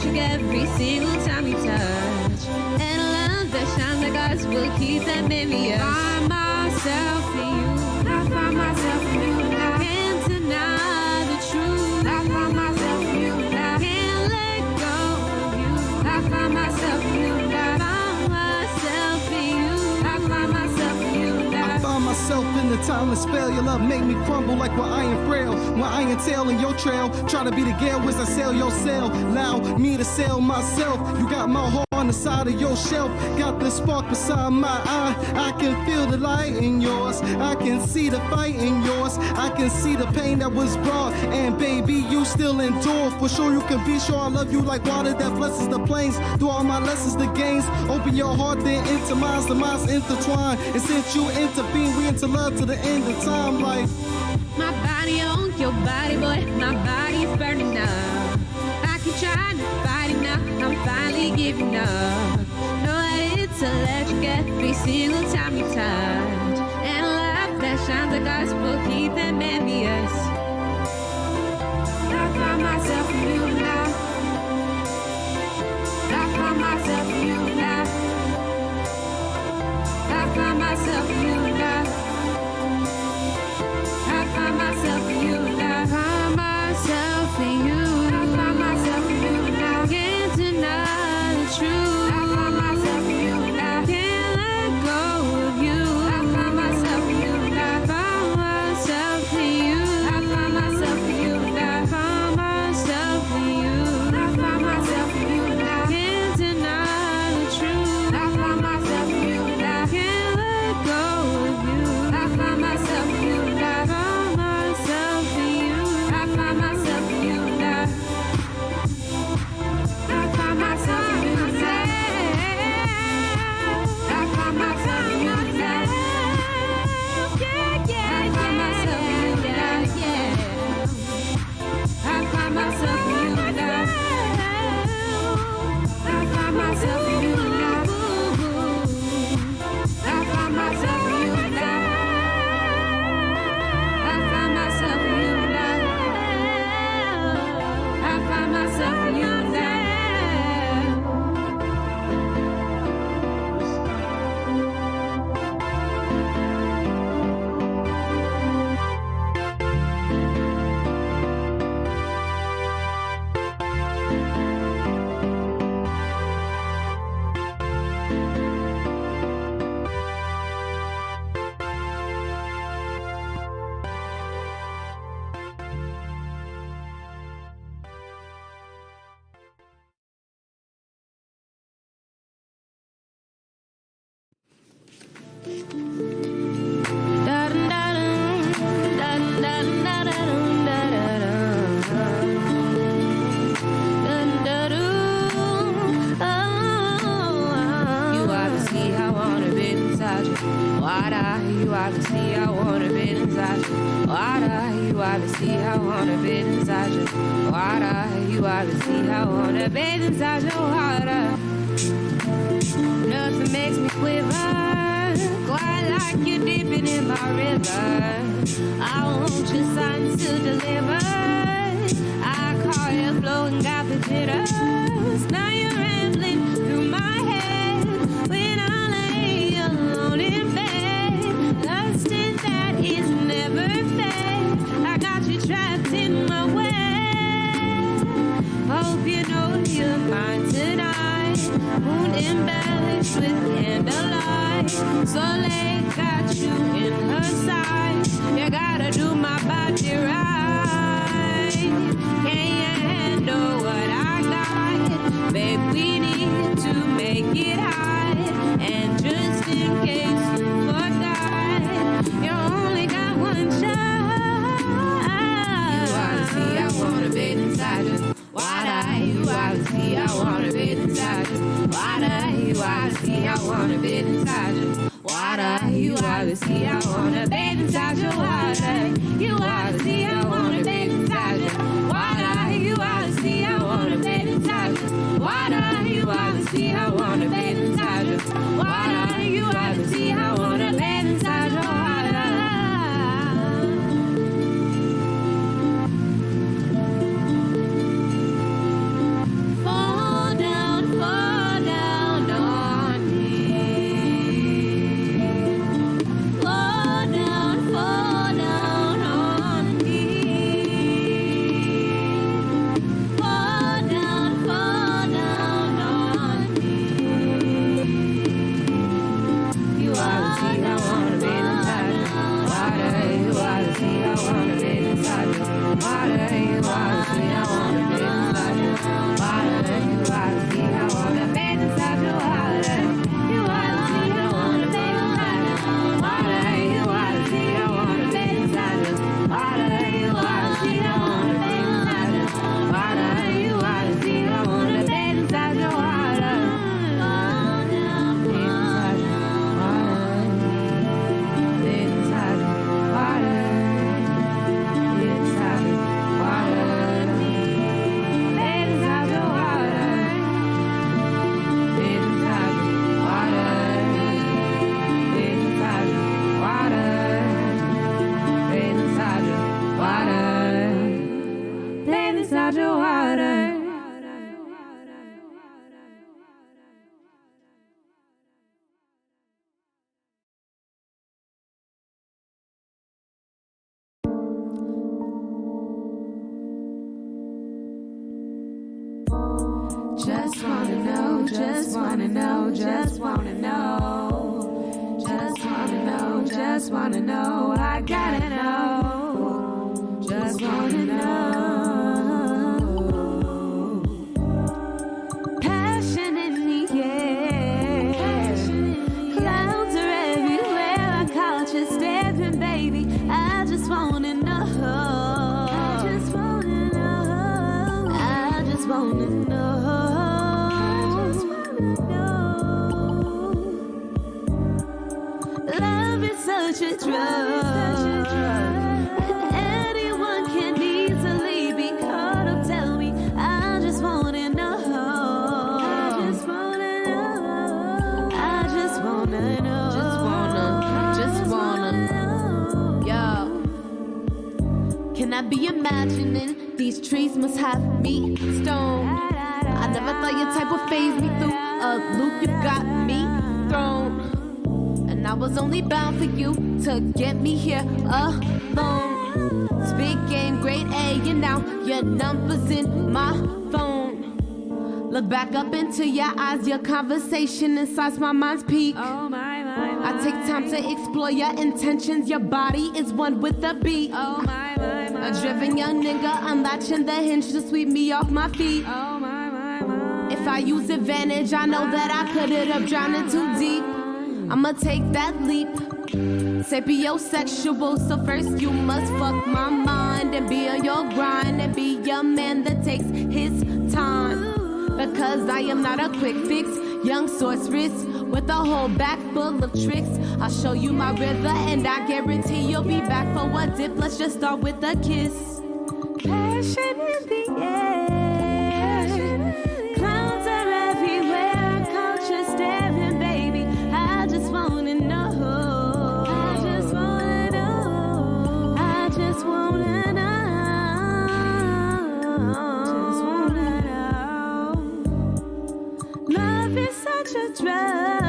electric every single time you touch. And a love that shines like us will keep them envious. Find myself in you. I find myself in you. I can't deny the truth. I find myself in you. I can't let go of you. I find myself in you. I find myself in you. I find myself in you. I find myself in the timeless spell. Your love make me crumble like what I am frail. When I am tailing your trail, try to be the gale as I sail your sail. Allow me to sail myself. You got my heart on the side of your shelf. Got the spark beside my eye. I can feel the light in yours. I can see the fight in yours. I can see the pain that was brought. And baby, you still endure. For sure you can be sure I love you like water that blesses the plains. Through all my lessons, the gains. Open your heart then into mine. The minds intertwine. And since you intervene, we into love to the end of time. Like my body on your body, boy. My body is burning up. I keep trying to fight it now. I'm finally giving up. Know that it's electric every single time you touch. And a love that shines like us will keep them envious. I find myself in you now. I find myself in you now. I find myself in you now. I find myself in you now. I find myself in you. I find myself in you now. Can't deny the truth. I find myself in you now. Can't let go of you. I find myself in you now. I find myself in you. I find myself in you now. I find myself in you. I find myself in you now. Can't deny the truth. I find myself in you now. Can't let go of you. I find myself in you now. I find myself in you. I find myself in you now. I find myself in you now. I find myself in you now. Yeah, yeah, I find myself in you now. Yeah. I find myself in you now. I find myself in you now. I find myself in you now. I find myself in you now. I find myself in you now. You obviously I wanna be inside you. Water, you obviously I wanna be inside you. Water, you obviously I wanna be inside your water. Nothing makes me quiver quite like you dipping in my river. I want your signs to deliver. I call you flowing, got the jitters. Now you're rambling through my head when I lay alone in bed. Lusting that is never fed. I got you trapped in my web. Hope you know you're mine tonight. Moon embellished with candlelight. Soleil got you in her sights. You gotta do my body right. Can you handle what I got? Babe, we need to make it hot. And just in case you forgot, you only got one shot. You obviously I wanna be inside you. You obviously I wanna be inside you. You obviously I wanna be inside you. You obviously I wanna be inside your water. You obviously I wanna be inside you. You obviously I wanna be inside you. You obviously I wanna be inside you. You obviously I wanna be inside your water. For water, you wanna see, I wanna bathe inside you. Water, you wanna see, I wanna bathe inside your water. You wanna see, I wanna bathe inside you. Water, you wanna see, I wanna bathe inside you. Water, you wanna see, I wanna bathe inside you. Water, you wanna see, I wanna bathe inside your water. Just wanna know, just wanna know, just wanna know. Just wanna know, just wanna know, I gotta know. Just wanna know. Passion in the air. Clouds are everywhere, I caught you stepping, baby. I just wanna know. I just wanna know. I just wanna know. Such a drug. Anyone can easily be caught up. Tell me, I just wanna know. I just wanna know. I just wanna know. Just wanna. Yo, can I be imagining these trees must have me stoned? I never thought your type would phase me through a loop. You got me thrown. I was only bound for you to get me here alone. Speak game, grade A, and now your number's in my phone. Look back up into your eyes, your conversation inside my mind's peak. Oh my. I take time to explore your intentions. Your body is one with the beat. Oh my. A driven young nigga, unlatching the hinge to sweep me off my feet. Oh my. If I use advantage, I know that I could end up drowning too deep. I'ma take that leap. Sapiosexual, so first you must fuck my mind and be on your grind and be your man that takes his time. Because I am not a quick fix, young sorceress with a whole back full of tricks. I'll show you my river and I guarantee you'll be back for a dip. Let's just start with a kiss. Passion in the air. Clouds are everywhere, I caught you staring, baby. I just wanna know. I just wanna know. I just wanna know. Just wanna know. Love is such a drug.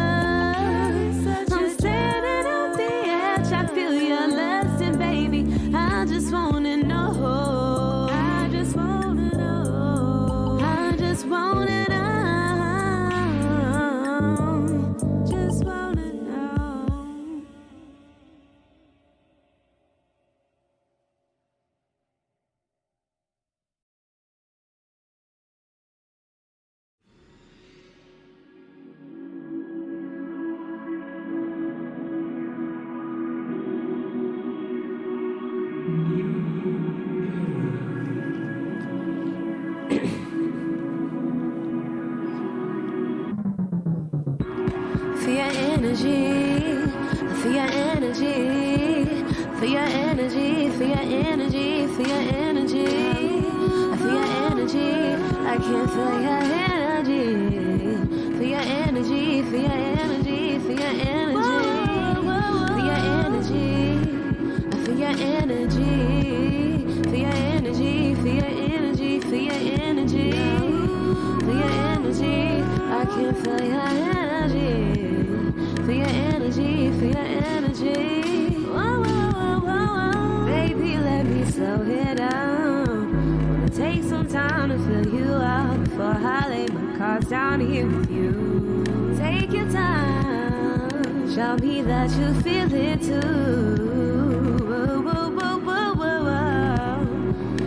I'm standing on the edge. I feel your lusting, baby. I just wanna know. I just wanna know. I just wanna know. Just wanna know. Feel your energy, feel your energy, feel your energy, feel your energy, feel your energy, I feel your energy, I can feel your energy, feel your energy, feel your energy, feel your energy, feel your energy, I feel your energy, feel your energy, feel your energy, feel your energy, feel your energy, I can feel your energy. Feel your energy, feel your energy. Whoa, whoa, whoa, whoa. Baby, let me slow it down. Wanna take some time to fill you out before I lay my cards down here with you. Take your time, show me that you feel it too. Whoa, whoa, whoa, whoa, whoa, whoa.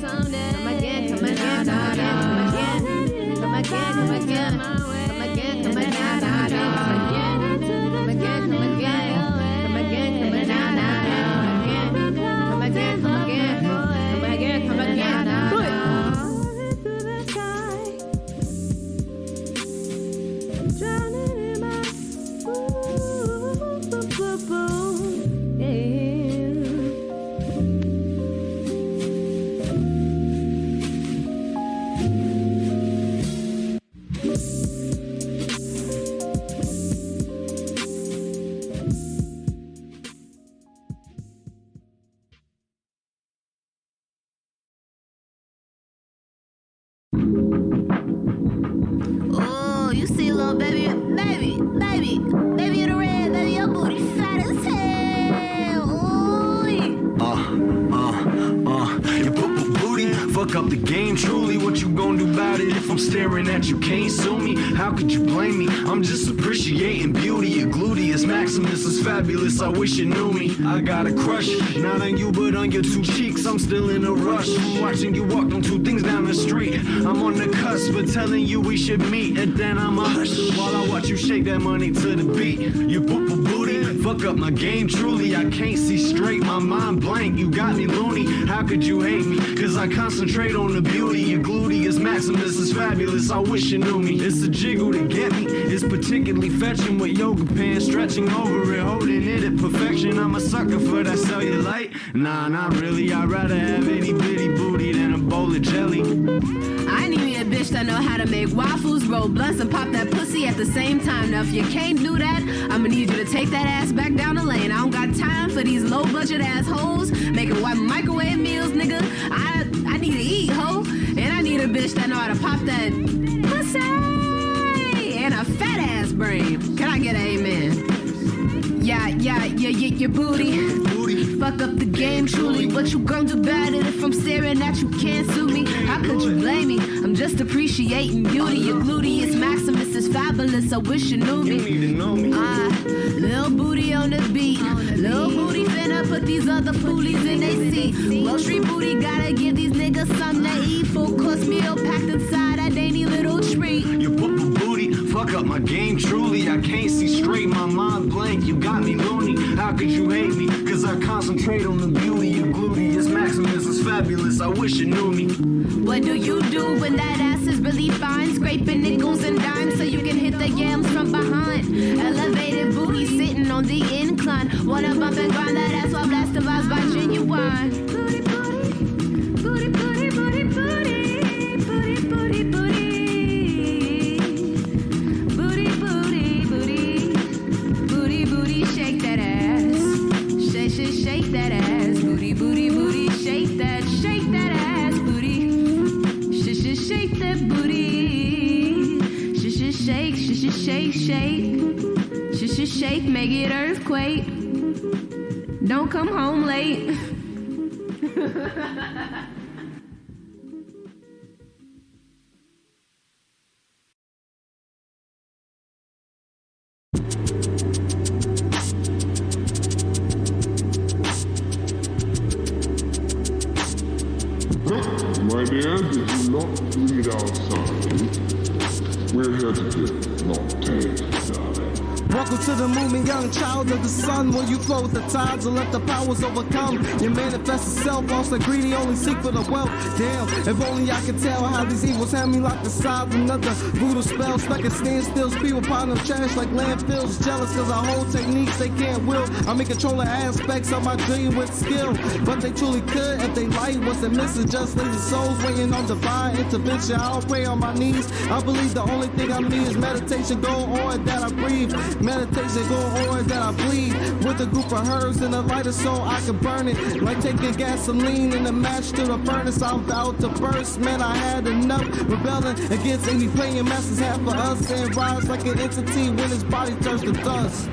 someday. Come again, come again, come again, come again, come again, come again, come again, come again, come again, come again, come again, come again, come again, come again, come again, come again, come again, come again. Fuck up the game, truly, what you gon' do about it? If I'm staring at you, can't sue me. How could you blame me? I'm just appreciating beauty. Your gluteus maximus is fabulous, I wish you knew me. I got a crush, not on you but on your two cheeks. I'm still in a rush, I'm watching you walk on two things down the street. I'm on the cusp of telling you we should meet, and then I'm a hush while I watch you shake that money to the beat. You poo-poo booty, fuck up my game, truly. I can't see straight, my mind blank. You got me loony, how could you hate me? Cause I concentrate on the beauty. Your gluteus maximus is fabulous, I wish you knew me. It's a jiggle to get me, it's particularly fetching with yoga pants, stretching over it, holding it at perfection. I'm a sucker for that cellulite. Nah, not really, I'd rather have itty bitty booty than a bowl of jelly. I need me a bitch that know how to make waffles, roll blunts, and pop that pussy at the same time. Now if you can't do that, I'ma need you to take that ass back down the lane. I don't got time for these low budget assholes making white microwave meals, nigga. I need to eat, ho. And I need a bitch that know how to pop that pussy and a fat ass brain. Can I get an amen? Yeah, your booty. Fuck up the game, truly. What you gon' do about it? If I'm staring at you, can't sue me. How could you blame me? I'm just appreciating beauty. Your gluteus maximus is fabulous, I wish you knew me. You need to know me. Little booty on the beat. Little booty finna put these other foolies in they seat. Wall Street booty gotta give these niggas something to eat. Full course meal packed inside a dainty little treat. You poo-poo booty, fuck up my game, truly. I can't see straight, my mind blank. You got me loony, how could you hate me? Cause I concentrate on the beauty. Your gluteus maximus is fabulous, I wish you knew me. What do you do when that ass is really fine? Scraping nickels and dimes so you can hit the yams from behind. Elevated booty sitting on the incline. Wanna bump and grind that ass while blast the vibes by Genuine. Booty, booty, booty, booty, booty, booty, booty, booty. Booty, booty, booty, booty, booty, shake that ass. Shake that ass. Booty, booty, booty, shake that ass. Booty, shake that booty. Shake, make it earthquake. Don't come home late. My dear, did you not read outside? We're here to get not take, darling. Welcome to the movement, young child of the sun. When you flow with the tides and let the powers overcome, you manifest itself, lost and greedy, only seek for the wealth. Damn, if only I could tell how these evils have me locked aside. Another voodoo spell stuck at standstills. People upon them trash like landfills. Jealous cause I hold techniques they can't will. I'm in control of aspects of my dream with skill. But they truly could if they light what's missing. Just lazy souls waiting on divine intervention. I'll pray on my knees. I believe the only thing I need is meditation. Go on that I breathe. Meditation go on that I bleed. With a group of herbs and a lighter so I can burn it. Like taking gasoline and a match to the furnace. I'm about to burst, man, I had enough. Rebelling against any playing masters have for us. And rise like an entity when his body turns to dust.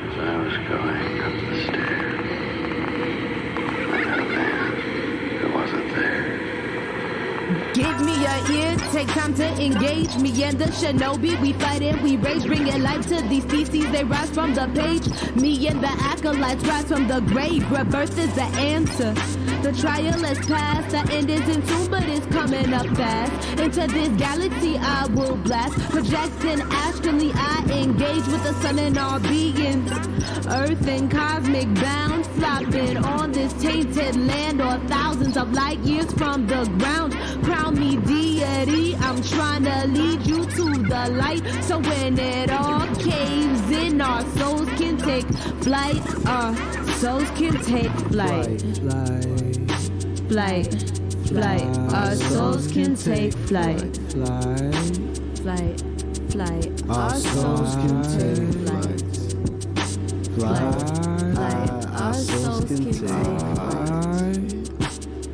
As I was going up the stairs, I met a man who wasn't there. Give me your ear, take time to engage me and the shinobi. We fight and we rage, bringing life to these theses. They rise from the page. Me and the acolytes rise from the grave. Rebirth is the answer. The trial is past, the end isn't soon, but it's coming up fast. Into this galaxy I will blast, projecting astrally I engage with the sun and all beings. Earth and cosmic bound, flopping on this tainted land, or thousands of light years from the ground. Crown me deity, I'm trying to lead you to the light. So when it all caves in, our souls can take flight. Our souls can take flight. Flight, flight, our souls can take flight. Flight, flight, our souls can take flight. Flight, our souls can take flight.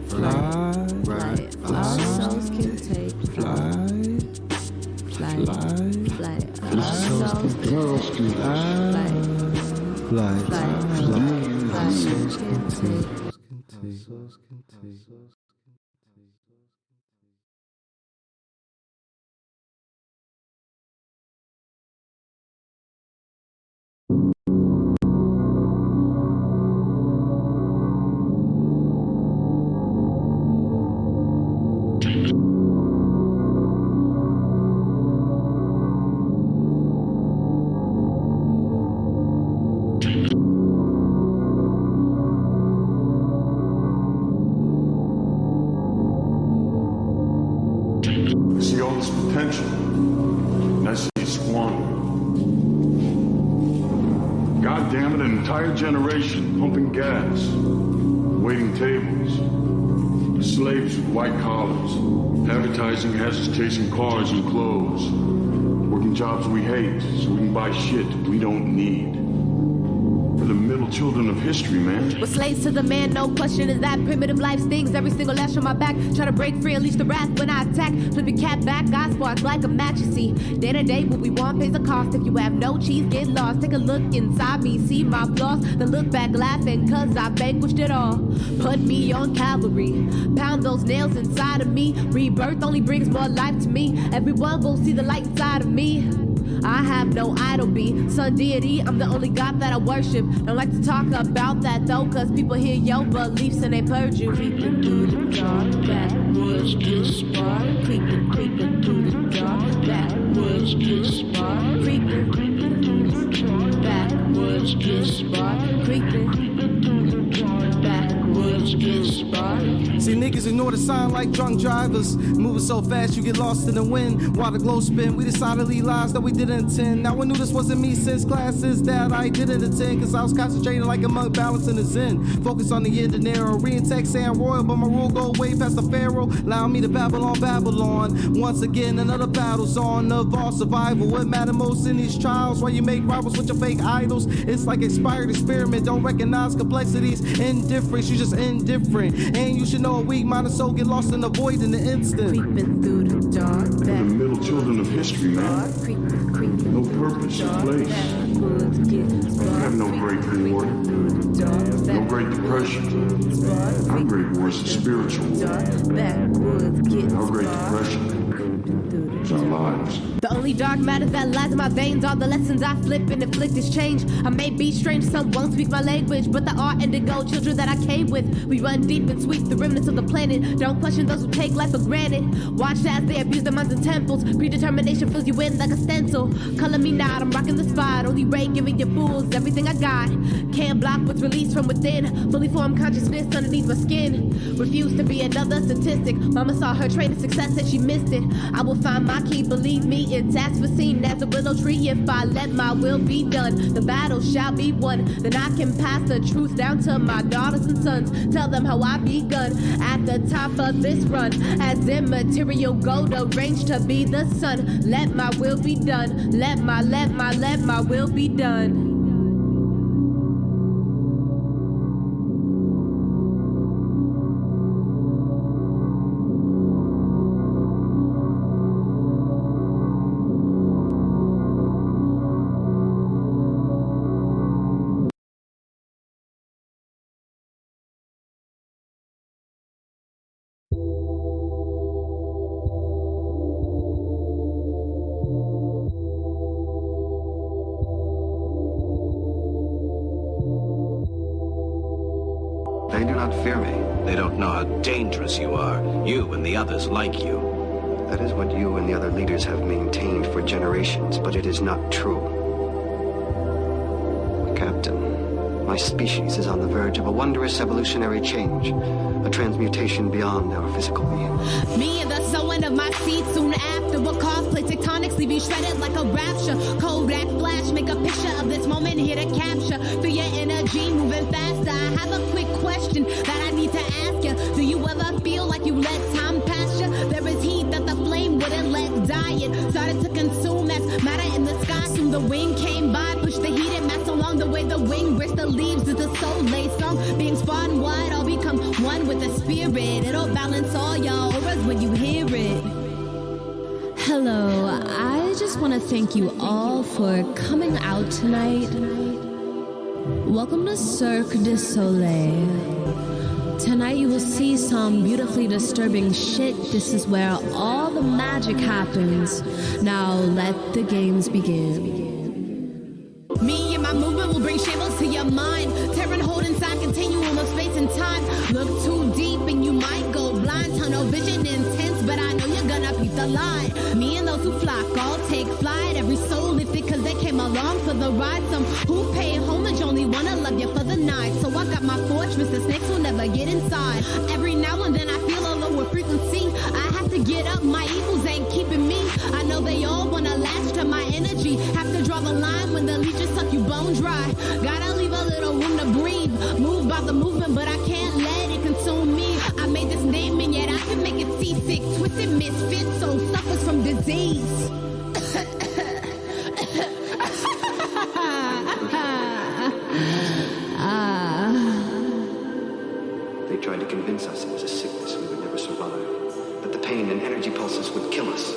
Flight, our souls can take flight. Flight, our souls can take flight. See all this potential, and I see it squandered. God damn it, an entire generation pumping gas, waiting tables, slaves with white collars, advertising has us chasing cars and clothes, working jobs we hate so we can buy shit we don't need. We're the middle children of history, man. We're slaves to the man, no question is that. Primitive life stings, every single lash on my back. Try to break free, unleash the wrath when I attack. Flip your cat back, I spark like a match, you see. Day to day, what we want pays the cost. If you have no cheese, get lost. Take a look inside me, see my flaws. Then look back laughing, cause I vanquished it all. Put me on cavalry, pound those nails inside of me. Rebirth only brings more life to me. Everyone will see the light inside of me. I have no idol be sun deity, I'm the only God that I worship. Don't like to talk about that though, cause people hear your beliefs and they purge you. Creeping through the dark, backwoods get spark. Creeping, creeping through the dark, backwoods get spark. Creeping, creeping through the dark, backwoods get spark. Creeping, creeping through the dark, backwoods get spark. See, niggas ignore the sign like drunk drivers. Moving so fast you get lost in the wind. While the glow spin, we decidedly lies that we didn't intend. Now I knew this wasn't me since classes that I didn't attend. Cause I was concentrating like a monk balancing the zen. Focus on the end and narrow. Re-intake saying royal, but my rule go way past the pharaoh. Allow me to Babylon, Babylon. Once again, another battle's on of all survival. What matter most in these trials? Why you make rivals with your fake idols? It's like expired experiment. Don't recognize complexities. Indifference, you just indifferent. And you should know a weak mind and soul get lost in the void in the instant. Creeping through the dark, We're the middle children of history, man. creeping, creeping. No purpose, no place. We have no great war, no great depression. Our great war is the spiritual war. Our great depression is our lives. The only dark matter that lies in my veins are the lessons I flip and inflict this change. I may be strange, some won't speak my language, but there are indigo children that I came with. We run deep and sweep the remnants of the planet. Don't question those who take life for granted. Watch as they abuse their minds and temples. Predetermination fills you in like a stencil. Color me not, I'm rocking the spot. Only ray giving you fools everything I got. Can't block what's released from within. Fully formed consciousness underneath my skin. Refuse to be another statistic. Mama saw her train of success and she missed it. I will find my key, believe me, it's as foreseen as a willow tree. If I let my will be done, the battle shall be won. Then I can pass the truth down to my daughters and sons. Tell them how I begun at the top of this run. As immaterial gold arranged to be the sun. Let my will be done. Let my will be done. They do not fear me. They don't know how dangerous you are. You and the others like you. That is what you and the other leaders have maintained for generations, but it is not true. Captain, my species is on the verge of a wondrous evolutionary change, a transmutation beyond our physical being. Me and the sowing of my seed soon after will cosplay tectonics, leave you shredded like a rapture. Kodak flash, make a picture of this moment here to capture. Through your energy, moving faster. I have a quick question that I need to ask you. Do you ever feel like you let time pass you? There is heat that the flame wouldn't let die. It started to consume as matter in the sky. Soon the wind came by, pushed the heated mass along the way the wind breaks the leaves. It's a soul-lay song. Beings far and wide all become one with the spirit. It'll balance all your auras when you hear it. Hello, I just want to thank you all for coming out tonight. Welcome to Cirque du Soleil. Tonight you will see some beautifully disturbing shit. This is where all the magic happens. Now let the games begin. Me and my movement will bring shambles to your mind. Tearing hold inside continuum of space and time. Look too deep and you might go blind. Tunnel vision intense, but I know you're gonna beat the line. Me and those who flock all take flight. Every soul lifted cause they came along for the ride. Some who pay homage only wanna love you for the night. So I got my fortress, the snakes will never get inside. Every now and then I feel a lower frequency. I have to get up, my evils ain't keeping me. I know they all wanna latch to my energy. Have to draw the line when the leeches suck you bone dry. Gotta leave a little room to breathe. Moved by the movement, but I can't let it consume me. I made this name and yet I can make it seasick. Twisted misfit, so suffers from disease. They tried to convince us it was a sickness we would never survive, that the pain and energy pulses would kill us.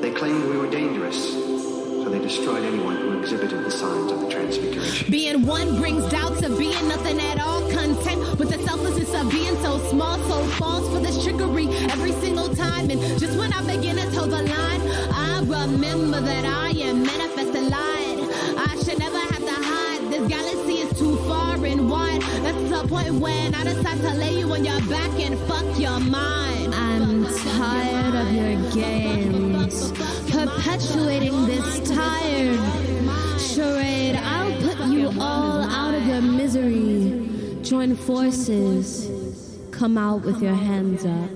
They claimed we were dangerous, so they destroyed anyone who exhibited the signs of the transfiguration. Being one brings doubts of being nothing at all. Content with the selflessness of being so small, so false for this trickery every single time. And just when I begin to toe the line, I remember that I am manifested light. I should never have to hide. This galaxy is too far and wide. That's the point when I decide to lay you on your back and fuck your mind. I'm tired of your games, perpetuating this tired charade. I'll put you all out of your misery. Join forces. Come out with your hands up.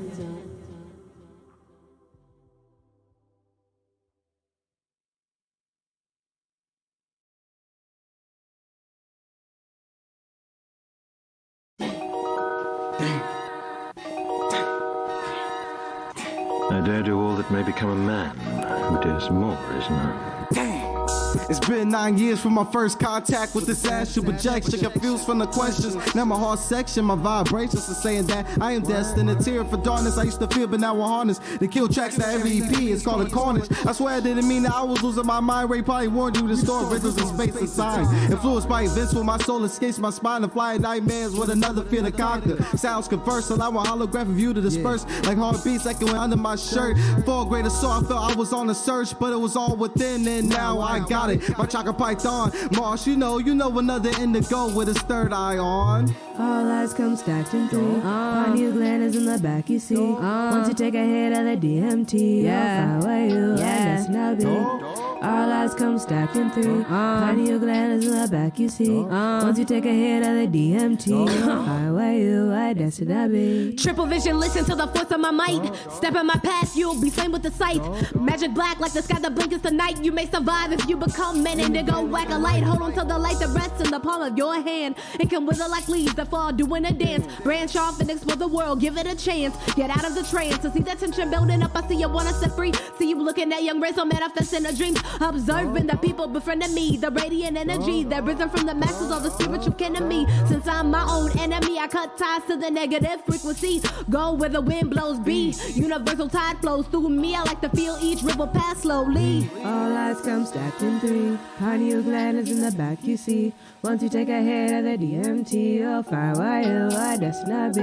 I dare do all that may become a man who dares more is none. It's been 9 years from my first contact with this astral projection. Confused from the questions. Now my heart section, my vibrations are saying that I am destined to tear for darkness. I used to feel, but now we're harnessed. The kill tracks to every EP, it's called a carnage. I swear I didn't mean that I was losing my mind. Ray probably warned you to store rhythms in space and time. Influenced by events where my soul escapes my spine and fly nightmares with another fear to conquer. Sounds converse, allow a holographic view to disperse like heartbeats echoing under my shirt. For a greater soul, I felt I was on a search, but it was all within, and now I got it. My chakra python, Marsh, you know another indigo with his third eye on. All eyes come stacked in three. Pineal gland is in the back, you see. Once you take a hit of the DMT, I'll find where you are, that's not be. All eyes come stacked in three. Pineal gland is in the back, you see. Once you take a hit of the DMT, I'll find where you are, that's not be. Triple vision, listen to the force of my might. Step in my path, you'll be slain with the sight. Magic black like the sky that blinkens tonight. You may survive if you become men indigo. Whack a light, hold on to the light that rests in the palm of your hand. It can wither like leaves that fall doing a dance. Branch off and explore the world, give it a chance. Get out of the trance, to see that tension building up. I see you wanna set free. See you looking at young rays, so manifesting a dream. Observing the people befriending me. The radiant energy that risen from the masses of the spiritual kin of me. Since I'm my own enemy, I cut ties to the negative frequencies. Go where the wind blows, be universal tide flows through me. I like to feel each ripple pass slowly. All eyes come stacked in three. Pineal gland is in the back, you see. Once you take a hit of the DMT, you'll find why you are, that's not be.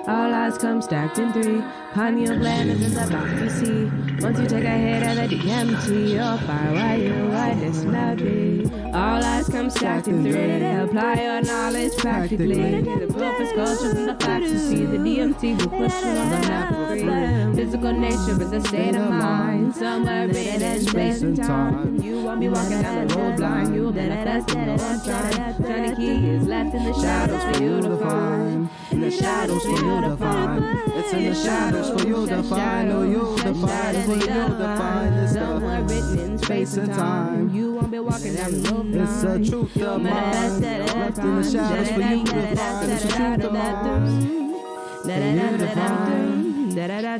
All eyes come stacked in three. Pineal gland is in the back, you see. Once you take a hit of the DMT, you'll find why you are, that's not be. All eyes come stacked in three. Apply your knowledge practically. The purpose, cultures, and the facts. You see the DMT will push you on the map for free. Physical nature is a state of mind. Somewhere in space and time. You won't be walking down the road blind. You will manifest in the one time. Tiny key is left in the shadows for you to find. In the shadows for you to find. It's in the shadows for you to find. Oh, you to find. For you to find. It's somewhere written in space and time. You won't be walking down the road blind. It's a truth of mine. Left in the shadows for you to find. It's a truth of mine. For you to find.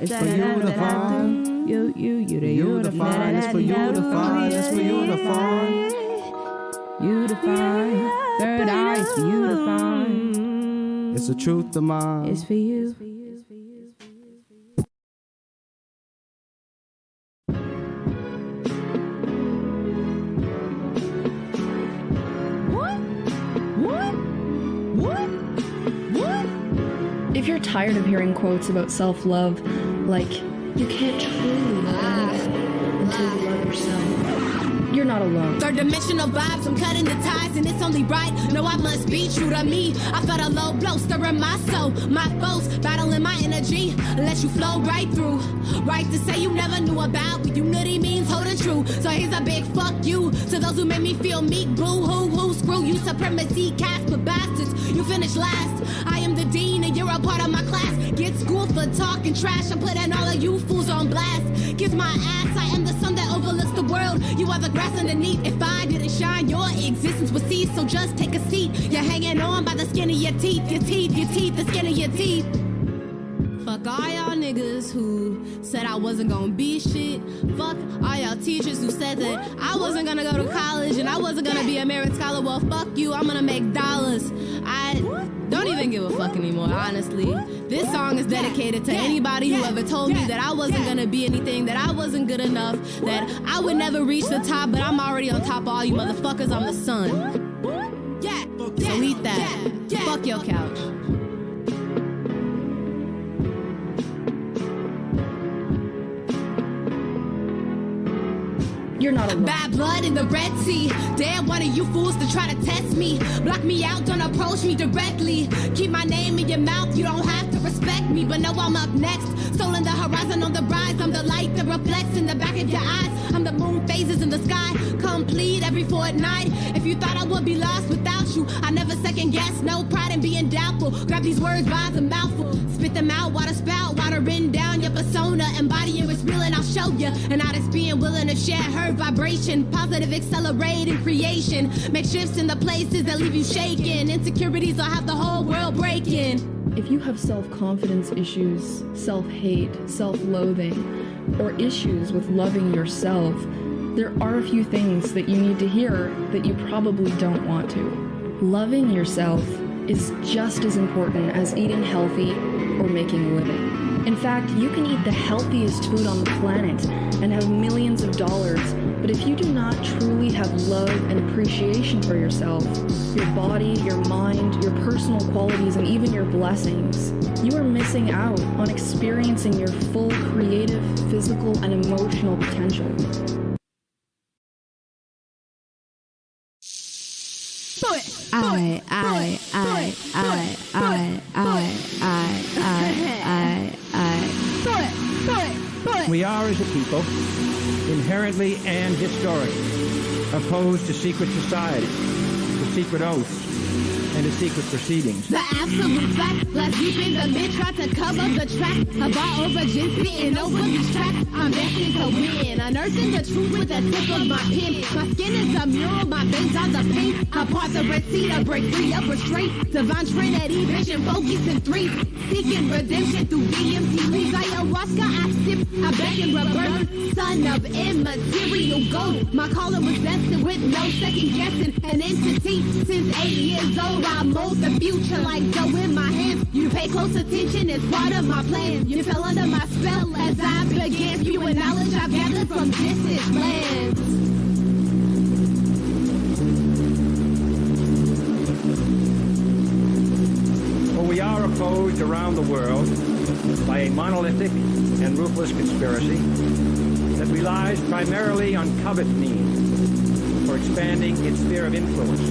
It's for you to find. You to find. It's for you to find. It's for you to find. You to find. Third eye is for you to find. It's a truth of mine. It's for you. ever tired of hearing quotes about self-love like, you can't truly love anyone until you love yourself? You're not alone. Third dimensional vibes, I'm cutting the ties and it's only right. No, I must be true to me. I felt a low blow stirring my soul. My foes battling my energy. Let you flow right through. Right to say you never knew about what unity means holding true. So here's a big fuck you to those who made me feel meek. Boo hoo, screw you, supremacy, Casper bastards. You finished last. I am the dean and you're a part of my class. Get schooled for talking trash. I'm putting all of you fools on blast. Kiss my ass, I am the sun that overlooks the world. You are the grass underneath. If I didn't shine, your existence would cease. So just take a seat. You're hanging on by the skin of your teeth. Your teeth, the skin of your teeth. Fuck all y'all niggas who said I wasn't gonna be shit. Fuck all y'all teachers who said that I wasn't gonna go to college and I wasn't gonna be a merit scholar. Well, fuck you, I'm gonna make dollars. I don't even give a fuck anymore, honestly. This song is dedicated to anybody who ever told me that I wasn't gonna be anything, that I wasn't good enough, that I would never reach the top, but I'm already on top of all you motherfuckers. I'm the sun. So eat that. Fuck your couch. You're not alone. Bad blood in the Red Sea. Dare one of you fools to try to test me. Block me out, don't approach me directly. Keep my name in your mouth, you don't have to respect me. But no, I'm up next. Soul in the horizon on the rise. I'm the light that reflects in the back of your eyes. I'm the moon phases in the sky, complete every fortnight. If you thought I would be lost without you, I never second guess, no pride in being doubtful. Grab these words by the mouthful, spit them out, water spout, water written down your persona. Embody what's real and I'll show you. And I just being willing to share her vibration. Positive accelerating creation. Make shifts in the places that leave you shaking. Insecurities will have the whole world breaking. If you have self-confidence issues, self-hate, self-loathing, or issues with loving yourself, there are a few things that you need to hear that you probably don't want to. Loving yourself is just as important as eating healthy or making a living. In fact, you can eat the healthiest food on the planet and have millions of dollars, but if you do not truly have love and appreciation for yourself, your body, your mind, your personal qualities, and even your blessings, you are missing out on experiencing your full creative, physical, and emotional potential. We are, as a people, inherently and historically opposed to secret societies, to secret oaths, and to secret proceedings. The absolute fact, last deep in the mid, tried to cover the track of our origins, spitting over these tracks. I'm destined to win, unearthing the truth with the tip of my pen. My skin is a mural, my veins are the paint. I part the Red Sea to break free of restraint. Divine Trinity, vision, focus in threes. Seeking redemption through DMT leaves. Ayahuasca, I sip, I beckon rebirth. Son of immaterial gold. My calling was destined with no second guessing. An entity since 8 years old. I mold the future like dough in my hands. You pay close attention, it's part of my plan. You fell under my spell as I began spewing knowledge I've gathered from distant lands. For we are opposed around the world by a monolithic and ruthless conspiracy that relies primarily on covert means for expanding its sphere of influence,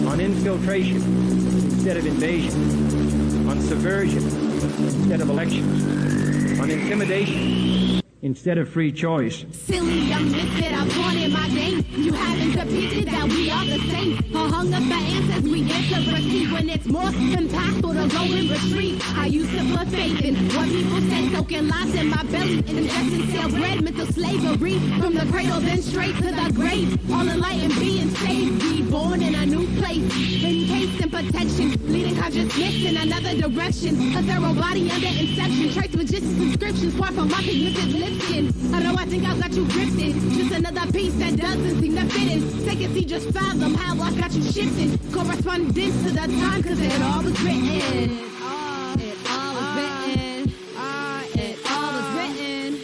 on infiltration instead of invasion, on subversion instead of elections, on intimidation instead of free choice. Silly young misfit, I wanted my name. You haven't depicted that we are the same. A hunger for answers we get to receive when it's more impactful to go and retreat. I used to put faith in what people say, soaking lies in my belly. Ingesting stale bread, mental slavery. From the cradle then straight to the grave. All enlightened being saved, reborn in a new place. Encased in protection, leading consciousness in another direction. A thorough body under inception. Trace with just inscriptions, far from my pigmented lips. I know I think I've got you drifting. Just another piece that doesn't seem to fit in. Take a seat, just fathom how I got you shifting. Correspondence to the time, cause it all was written. It all was written. It all was written.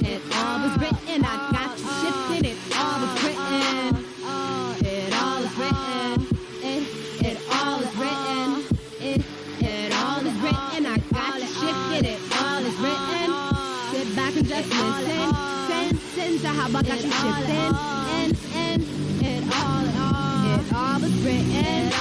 It all was written. I got you shifting. It all was written. It all was written. It all was written. It all was written. just listen. Send to how I got you shipped in. And it all was written.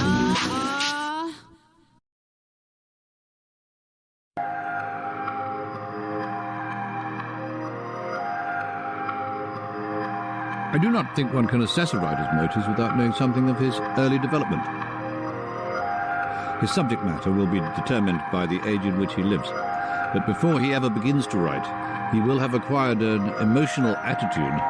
I do not think one can assess a writer's motives without knowing something of his early development. His subject matter will be determined by the age in which he lives, but before he ever begins to write, he will have acquired an emotional attitude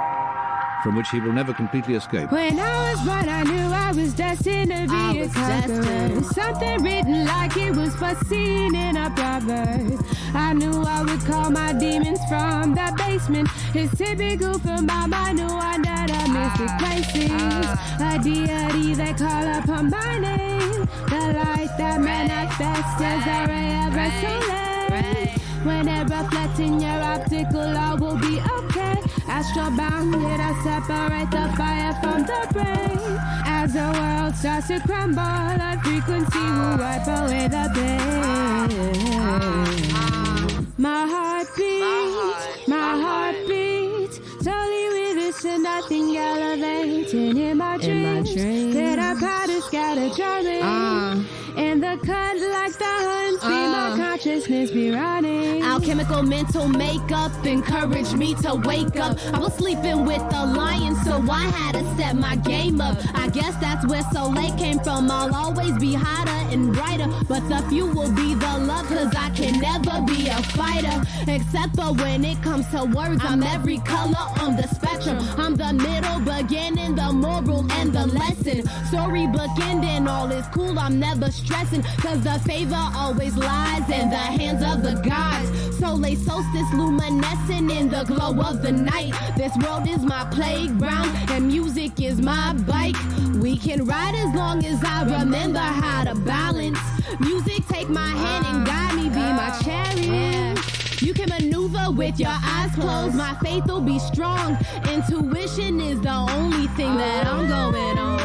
from which he will never completely escape. When I was born, I knew I was destined to be a conqueror. Something written like it was foreseen in a proverb. I knew I would call my demons from the basement. It's typical for my mind, knew under the mystic places. A deity they call upon my name. The light that manifests as a ray of a soleil. When it reflects in your optical, all will be okay. Astral bounded, I separate the fire from the brain. As the world starts to crumble, a frequency will wipe away the pain. My heart beats, slowly we listen, nothing elevating in my dreams. That I powder scatter drumming. In the cut like the hunts, be my consciousness be running. Alchemical mental makeup encouraged me to wake up. I was sleeping with the lion, so I had to step my game up. I guess that's where Soleil came from. I'll always be hotter and brighter, but the fuel will be the love, cause I can never be a fighter. Except for when it comes to words, I'm every color on the spectrum. I'm the middle, beginning, the moral, and the lesson. Storybook ending, all is cool, I'm never stressing, cause the favor always lies in the hands of the gods. Soleil solstice luminescent in the glow of the night. This world is my playground and music is my bike. We can ride as long as I remember how to balance. Music take my hand and guide me, be my chariot. You can maneuver with your eyes closed, my faith will be strong. Intuition is the only thing that I'm going on.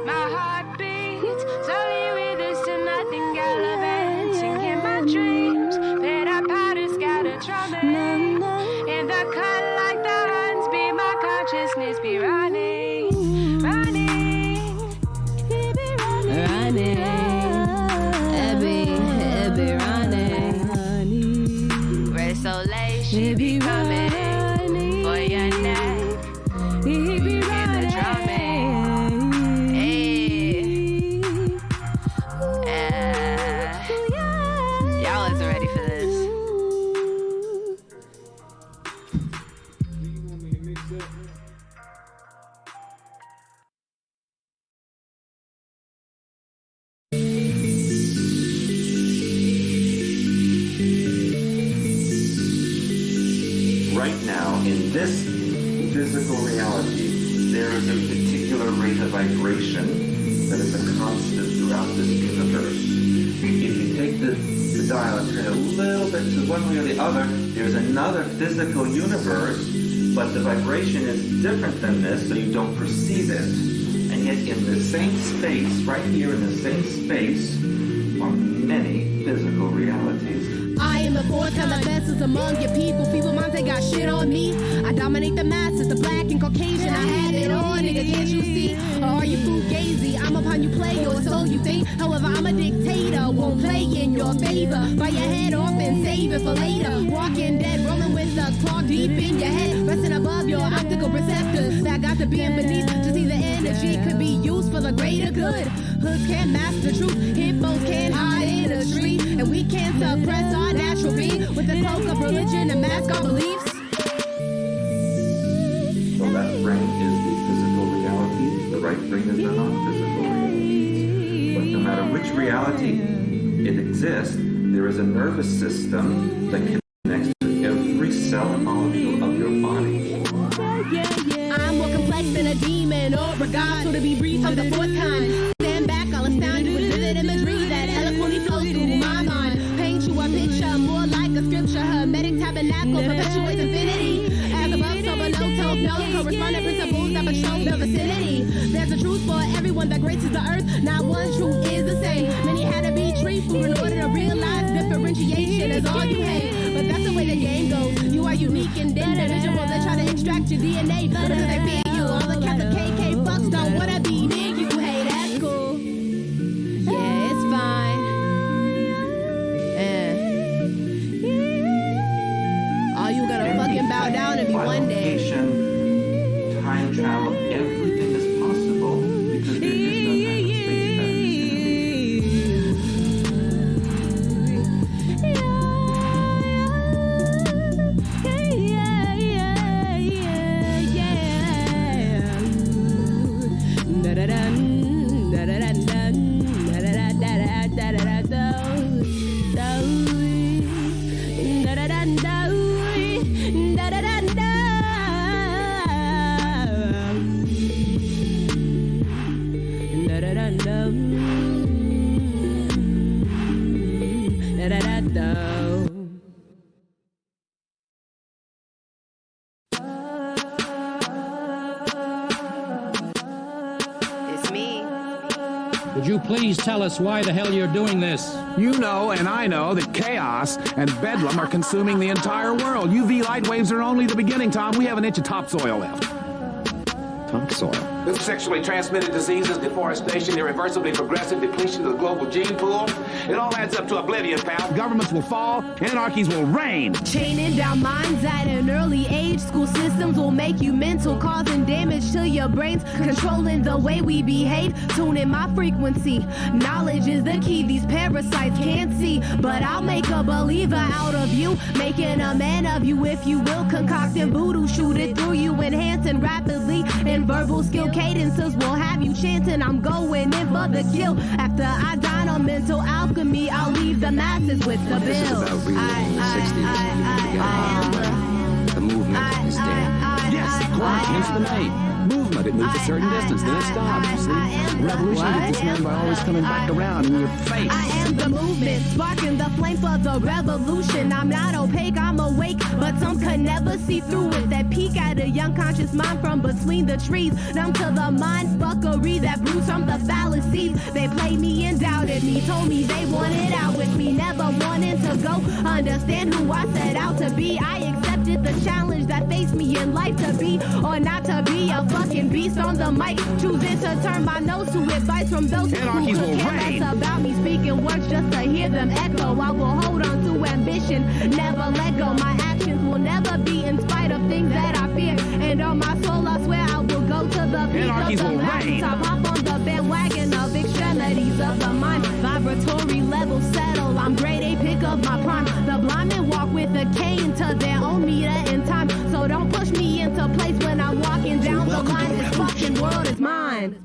My heart beats, slowly we listen, nothing gallivanting in my dreams. That I powder scatter drumming. In the cut like the hunts, be my consciousness be running. Running. Red Soleil, she be coming for your neck. He be running. Y'all is ready for this. Right now, in this physical reality, there is a particular rate of vibration that is a constant throughout this universe. If you take the dial and turn it a little bit to one way or the other, there's another physical universe, but the vibration is different than this, so you don't perceive it. And yet in the same space, right here in the same space, are many physical realities. I am the fourth kind of vessels among your people. Feeble minds, they got shit on me. I dominate the masses, the black and Caucasian. I have it on, nigga, can't you see? Or are you fugazi? I'm upon you play, or so you think. However, I'm a dictator, won't play in your favor. Bite your head off and save it for later. Walking dead, rolling with the claw deep in your head. Resting above your optical receptors. That got to be in beneath to see the energy could be used for the greater good. Hoods can't mask the truth, hippos can't hide in a tree. And we can't suppress our natural being with the cloak of religion and mask our beliefs. So that brain is the physical reality, the right brain is the non-physical reality. But no matter which reality it exists, there is a nervous system that connects to every cell and molecule of your body. I'm more complex than a demon or a god, so to be brief, I'm the fourth kind. Stand back, I'll astound you with vivid imagery that eloquently flows through my mind. Paint you a picture more like a scripture, hermetic tabernacle perpetuates infinity. As above, so below, told no corresponding principles that patrol the vicinity. There's a truth for everyone that graces the earth, not one truth is the same. Many had to be tree food in order to realize differentiation is all you hate. are unique and individual. They try to extract your DNA, but they fear you. All the cats of KK fucks don't wanna be near you. Hey, that's cool. Yeah, it's fine. All you gotta fucking bow down to me one day. Location, time travel, everything is possible because there is no time and space that Would you please tell us why the hell you're doing this? You know and I know that chaos and bedlam are consuming the entire world. UV light waves are only the beginning, Tom. We have an inch of topsoil left. Topsoil? This sexually transmitted diseases, deforestation, irreversibly progressive depletion of the global gene pool. It all adds up to oblivion, pal. Governments will fall, anarchies will reign. Chaining down minds at an early age. School systems will make you mental, causing damage to your brains, controlling the way we behave. Tune in my frequency. Knowledge is the key these parasites can't see. But I'll make a believer out of you, making a man of you, if you will. Concocting voodoo, shoot it through you, enhancing rapidly. And verbal skill cadences will have you chanting, I'm going in for the kill. After I dine on mental alchemy, I'll leave the masses with the bill. This is about reliving the 60s. The movement is dead. Yes, correct. Hence the name. Movement. It moves a certain distance, then it stops. See? Revolution gets this man by always coming back around in your face. I am the movement, sparking the flame for the revolution. I'm not opaque, I'm awake, but some could never see through it. That peek at a young conscious mind from between the trees. Numb to the mind fuckery that brews from the fallacies. They played me and doubted me, told me they wanted out with me, never wanted to go. Understand who I set out to be. I accepted the challenge that faced me in life, to be or not to be a fucking beast on the mic. Choosing to turn my nose to advice from those Anarchies who could care less about me, speaking words just to hear them echo. I will hold on to ambition, never let go. My actions will never be in spite of things that I fear. And on my soul I swear I will go to the peak Anarchies of the will reign. mountaintop. Hop on the bandwagon of extremities of the mind. Vibratory level settle, I'm grade A, pick up my prime. The blind men walk with a cane to their own meter in time. So don't push me into place when I'm walking down the line. This fucking world is mine.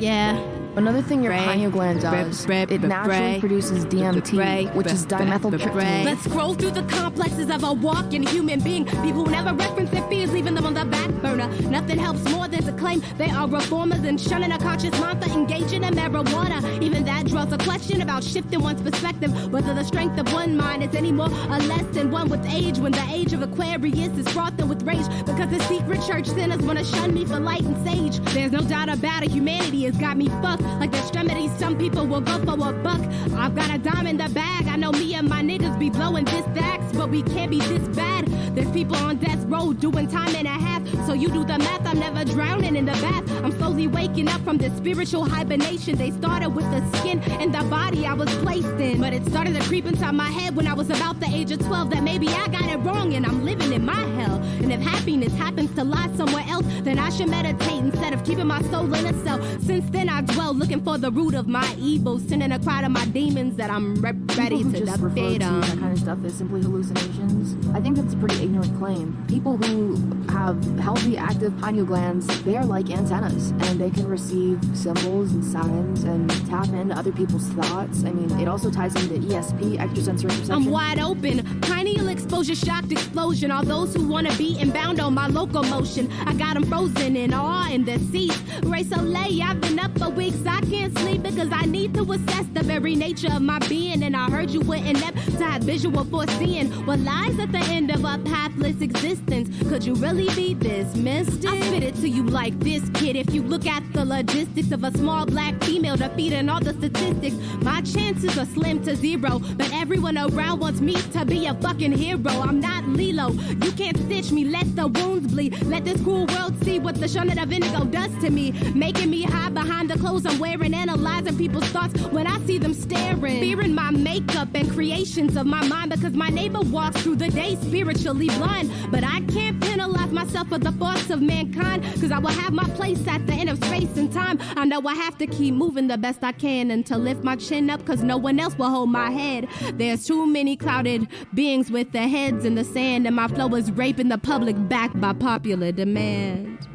Yeah. Another thing your pineal gland does, it naturally produces DMT, which is dimethyltryptamine. Let's scroll through the complexes of a walking human being. People who never reference their fears, leaving them on the back burner. Nothing helps more than to claim they are reformers and shunning a conscious mind for engaging in marijuana. Even that draws a question about shifting one's perspective, whether the strength of one mind is any more or less than one with age, when the age of Aquarius is frothed with rage, because the secret church sinners want to shun me for light and sage. There's no doubt about it, humanity has got me fucked. Like the extremities, some people will go for a buck. I've got a dime in the bag. I know me and my niggas be blowing this stacks, but we can't be this bad. There's people on death row doing time and a half. So you do the math, I'm never drowning in the bath. I'm slowly waking up from this spiritual hibernation. They started with the skin and the body I was placed in, but it started to creep inside my head when I was about the age of 12, that maybe I got it wrong and I'm living in my hell. And if happiness happens to lie somewhere else, then I should meditate instead of keeping my soul in a cell. Since then I dwell looking for the root of my evil, sending a cry to my demons that I'm ready to defeat them. That kind of stuff is simply hallucinations. I think that's a pretty ignorant claim. People who have healthy, active pineal glands, they are like antennas, and they can receive symbols and signs and tap into other people's thoughts. I mean, it also ties into ESP, extrasensory perception. I'm wide open, pineal exposure, shocked explosion. All those who wanna be inbound on my locomotion, I got them frozen in awe in the seats. Ray Soleil, I've been up for weeks, I can't sleep because I need to assess the very nature of my being. And I heard you were inept to have visual foreseeing what lies at the end of a pathless existence. Could you really be this mystic? I spit it to you like this, kid. If you look at the the logistics of a small black female defeating all the statistics. My chances are slim to zero, but everyone around wants me to be a fucking hero. I'm not Lilo, you can't stitch me, let the wounds bleed. Let this cruel world see what the shun of indigo does to me, making me hide behind the clothes I'm wearing, analyzing people's thoughts when I see them staring, fearing my makeup and creations of my mind, because my neighbor walks through the day spiritually blind. But I can't penalize myself for the thoughts of mankind, because I will have my place at the end of space and time. I know I have to keep moving the best I can and to lift my chin up, because no one else will hold my head. There's too many clouded beings with their heads in the sand, and my flow is raping the public back by popular demand.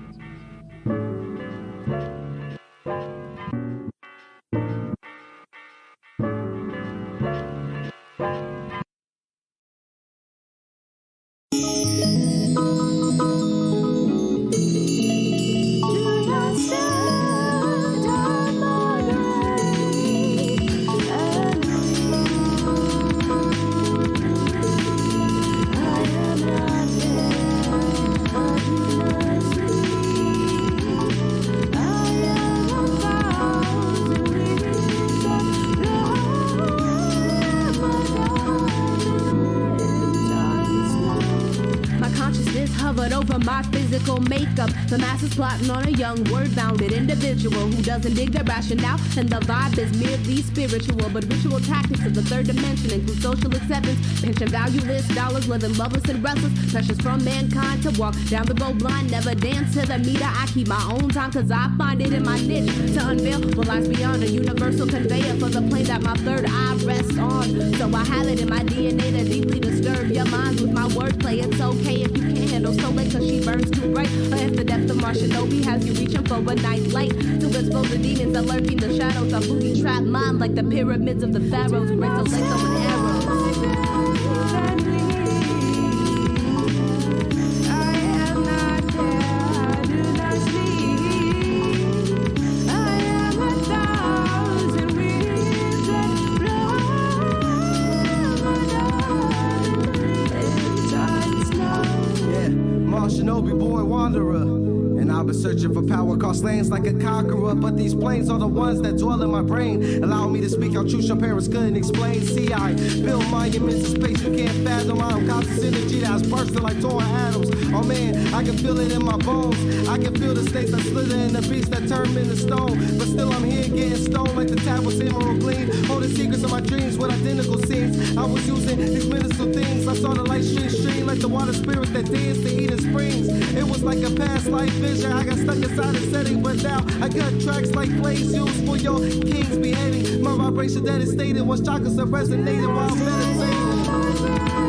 Over my physical makeup, the masses plotting on a young word-bounded individual who doesn't dig the rationale, and the vibe is merely spiritual. But ritual tactics of the third dimension include social acceptance, pension valueless, dollars, living loveless and restless, pressures from mankind to walk down the road blind, never dance to the meter. I keep my own time, cause I find it in my niche to unveil what lies beyond a universal conveyor for the plane that my third eye rests on. So I have it in my DNA to deeply disturb your minds with my wordplay. It's okay if you can't handle so late, cause she burns too bright. Or if the depth of Shinobi has you reaching for a night light to expose the demons that lurk in the shadows. A booby trap mind like the pyramids of the pharaohs. Break the legs of an arrow. Shinobi boy wanderer, and I've been searching for power across lands like a conqueror. But these planes are the ones that dwell in my brain, allow me to speak out truth your parents couldn't explain. See, I build monuments in space you can't fathom. I'm conscious energy that's bursting like torn atoms. Oh man, I can feel it in my bones. I can feel the snakes that slither in the beast that turn me into stone. But still I'm here getting stoned like the tablets emerald gleam, holding secrets of my dreams with identical scenes. I was using these medicinal things. I saw the light stream like the water spirits that dance to Eden Springs. It was like a past life vision. I got stuck inside the setting, but now I got tracks like plays used for your king's behaving. My vibration devastated once chakras have resonated while I'm meditating.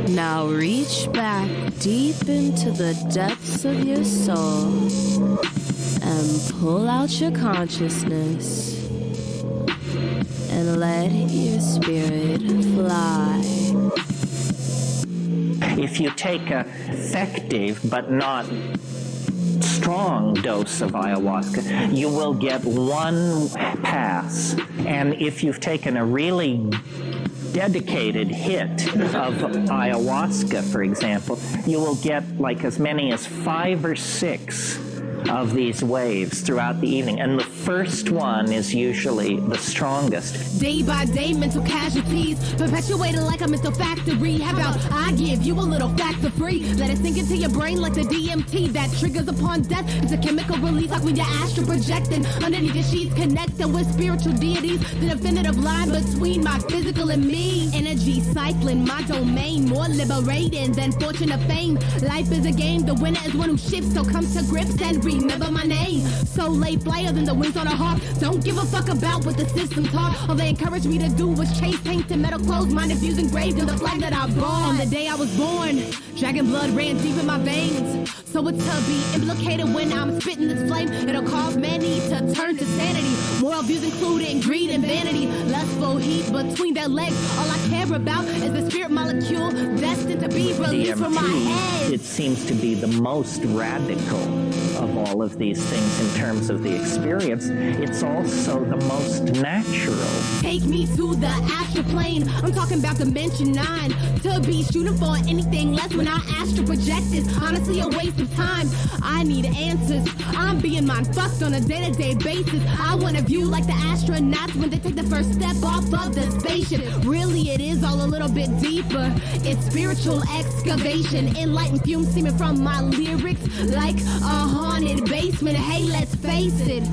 Now reach back deep into the depths of your soul and pull out your consciousness and let your spirit fly. If you take effective but not strong dose of ayahuasca, you will get one pass. And if you've taken a really dedicated hit of ayahuasca, for example, you will get like as many as 5 or 6 of these waves throughout the evening, and the first one is usually the strongest. Day by day, mental casualties perpetuated like a mental factory. How about I give you a little fact for free? Let it sink into your brain like the DMT that triggers upon death. It's a chemical release like when you're astral projecting underneath your sheets, connecting with spiritual deities. The definitive line between my physical and me. Energy cycling my domain, more liberating than fortune or fame. Life is a game, the winner is one who shifts. So come to grips and remember my name. So late flyer than the wings on a hawk. Don't give a fuck about what the system taught. All they encouraged me to do was chase painted metal clothes, mine infused engraved in the flag that I bore. On the day I was born, dragon blood ran deep in my veins. So it's to be implicated when I'm spitting this flame. It'll cause many to turn to sanity. Moral views including greed and vanity. Lustful heat between their legs. All I care about is the spirit molecule destined to be released from my head. It seems to be the most radical of all of these things in terms of the experience. It's also the most natural. Take me to the astral plane. I'm talking about dimension 9. To be shooting for anything less when I astral project is honestly a waste of time. I need answers. I'm being mind fucked on a day-to-day basis. I want to view like the astronauts when they take the first step off of the spaceship. Really, it is all a little bit deeper. It's spiritual excavation. Enlightened fumes steaming from my lyrics like a haunted basement. Hey, let's face it.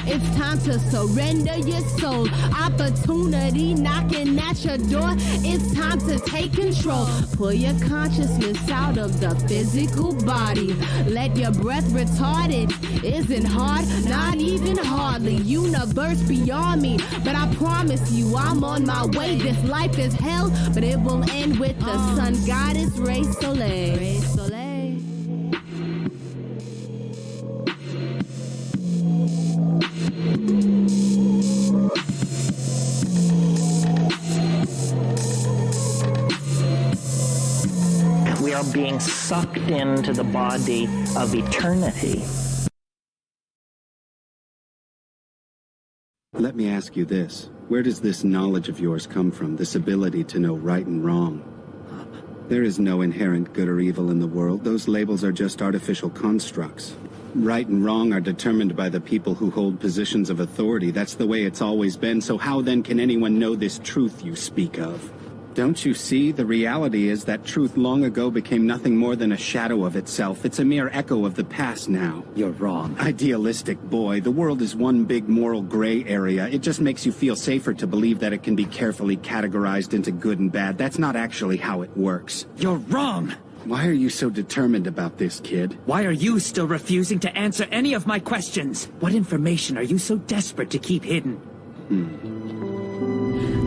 It's time to surrender your soul. Opportunity knocking at your door. It's time to take control. Pull your consciousness out of the physical body. Let your breath retarded. Isn't hard, not even hardly. Universe beyond me, but I promise you I'm on my way. This life is hell, but it will end with the sun goddess Ray Soleil. Ray Soleil. We are being sucked into the body of eternity. Let me ask you this. Where does this knowledge of yours come from, this ability to know right and wrong? There is no inherent good or evil in the world. Those labels are just artificial constructs. Right and wrong are determined by the people who hold positions of authority. That's the way it's always been, so how then can anyone know this truth you speak of? Don't you see? The reality is that truth long ago became nothing more than a shadow of itself. It's a mere echo of the past now. You're wrong. Idealistic boy, the world is one big moral gray area. It just makes you feel safer to believe that it can be carefully categorized into good and bad. That's not actually how it works. You're wrong! Why are you so determined about this, kid? Why are you still refusing to answer any of my questions? What information are you so desperate to keep hidden?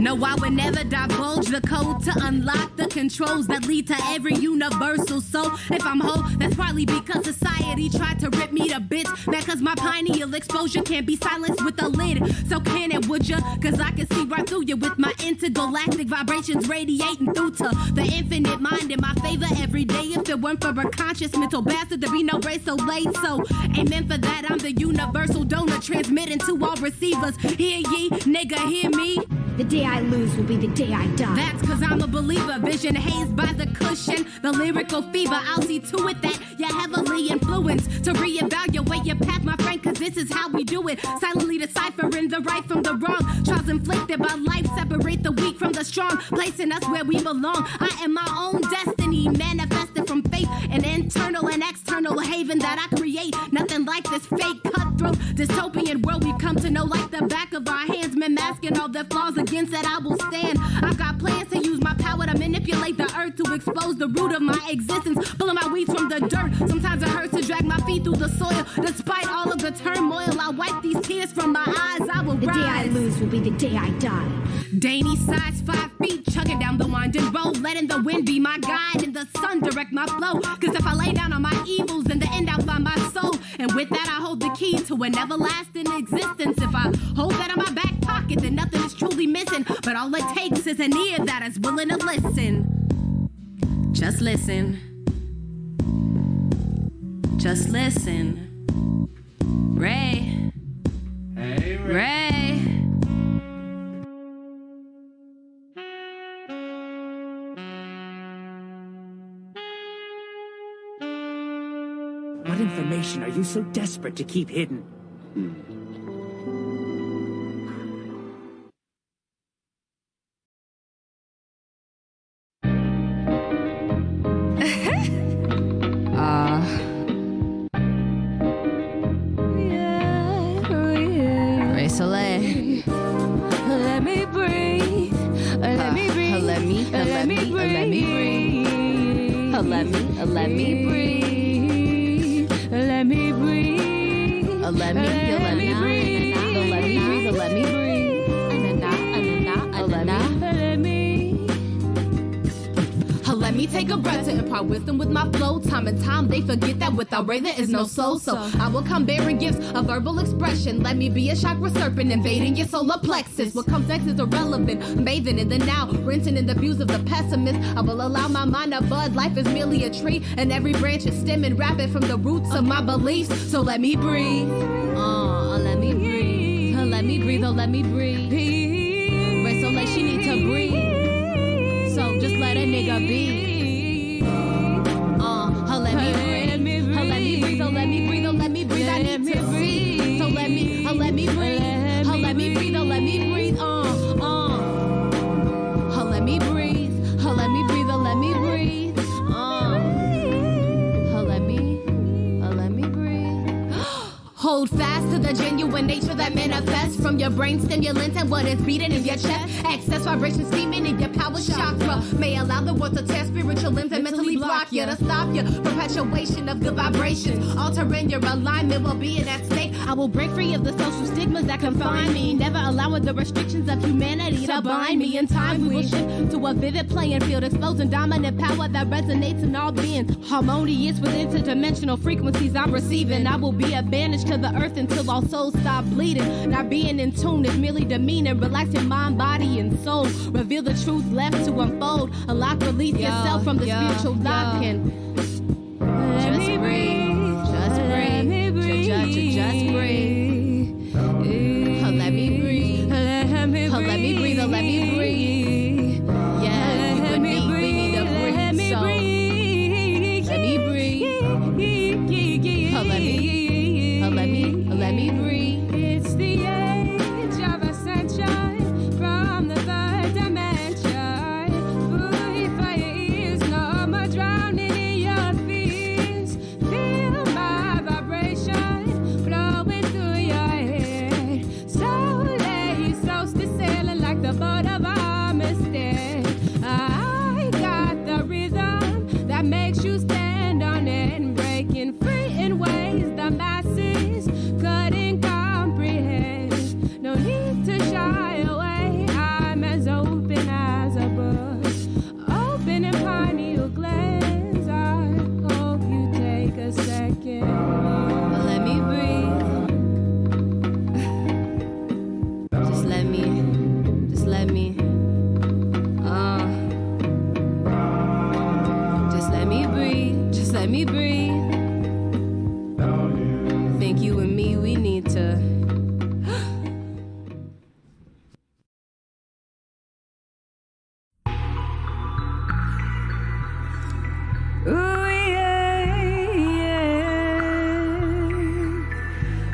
No, I would never divulge the code to unlock the controls that lead to every universal soul. If I'm whole, that's partly because society tried to rip me to bits. That cause my pineal exposure can't be silenced with a lid. So can it, would ya? Cause I can see right through you with my intergalactic vibrations radiating through to the infinite mind in my favor every day. If it weren't for a conscious mental bastard, there'd be no race so late. So amen for that, I'm the universal donor transmitting to all receivers. Hear ye, nigga, hear me? The day I lose will be the day I die. That's cause I'm a believer. Vision hazed by the cushion, the lyrical fever. I'll see to it that you're heavily influenced to reevaluate your path, my friend, cause this is how we do it. Silently deciphering the right from the wrong. Trials inflicted by life separate the weak from the strong, placing us where we belong. I am my own destiny, manifested from faith, an internal and external haven that I create. Nothing like this fake cutthroat dystopian world we've come to know like the back of our hands. Men masking all their flaws, against that I will stand. I've got plans to use my power to manipulate the earth, to expose the root of my existence, pulling my weeds from the dirt. Sometimes it hurts to drag my feet through the soil. Despite all of the turmoil, I wipe these tears from my eyes. I will rise. The day I lose will be the day I die. Dainty size 5 feet, chugging down the winding road, letting the wind be my guide and the sun direct my flow. Cause if I lay down on my evils, in the end I'll find my soul. And with that I hold the key to an everlasting existence. If I hold that in my back pocket, then nothing is truly missing. But all it takes is an ear that is willing to listen. Just listen. Just listen. Ray. Hey, Ray. What information are you so desperate to keep hidden? Ray Soleil. Let me breathe. Let me breathe. Let me breathe. Let me breathe. Let me breathe. Let me breathe. Let me breathe. Let me breathe. Let me breathe. Let me breathe. Let me breathe. Let me take a breath to impart wisdom with my flow. Time and time they forget that without Ray there is no soul. So I will come bearing gifts of verbal expression. Let me be a chakra serpent invading your solar plexus. What comes next is irrelevant. Bathing in the now, rinsing in the views of the pessimist. I will allow my mind to bud. Life is merely a tree, and every branch is stemming rapid from the roots of my beliefs. So let me breathe. Let me breathe. Let me breathe. Oh, let me breathe. Ray Soleil, she need to breathe. So just let a nigga be. Let me breathe. Let me breathe. Oh, let me breathe. Oh, let me breathe. I need to see. So let me breathe. Let me breathe. Oh, let me breathe. Let me breathe. Let me breathe. Oh, let me breathe. Oh, let me breathe. Let me breathe. Hold fast to the genuine nature that manifests from your brain stimulant and what is beating in your chest. Excess vibration steaming in your power chakra may allow the world to tear spiritual limbs and mentally block you to stop your perpetuation of good vibrations. Altering your alignment will be in that state. I will break free of the social stigmas that confine me, never allowing the restrictions of humanity to bind me. In time we will shift to a vivid playing field, exposing dominant power that resonates in all beings, harmonious with interdimensional frequencies I'm receiving. I will be a bandage to the earth until all souls stop bleeding. Not being in tune is merely demeaning. Relaxing mind, body, and soul. Reveal the truth left to unfold. Unlock, release yourself from the spiritual lock-in. Just breathe. Just breathe. Just breathe. Let me breathe. Let me breathe. Let me breathe. Yeah, we need to breathe. So let me breathe. Let me breathe. It's the age of ascension from the third dimension. Food for your ears, no more drowning in your fears. Feel my vibration flowing through your head. Slowly, so still sailing like the boat of Armistead. I got the rhythm that makes you stand on it and breaking free in ways the masses couldn't comprehend. No need to shy away. I'm as open as a book, open and pineal glands. I hope you take a second. Let me breathe. Just let me. Just let me. Just let me breathe. Just let me breathe. Think you and me, we need to. Ooh, yeah, yeah.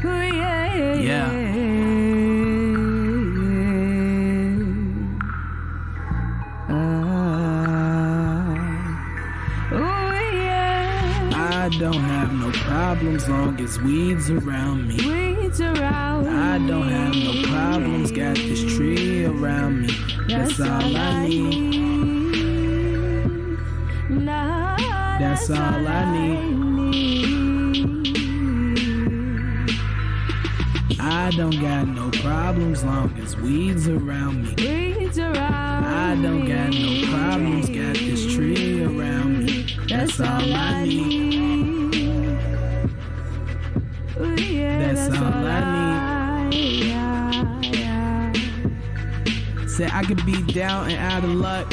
Ooh, yeah, yeah. I don't have no problems long as weeds around me. Weeds around I don't have no problems, got this tree around me. That's all I need. That's all I need. I don't got no problems long as weeds around me. Weeds around I don't got no problems, got this tree around me. That's all I need. That's all I need. Said I could be down and out of luck.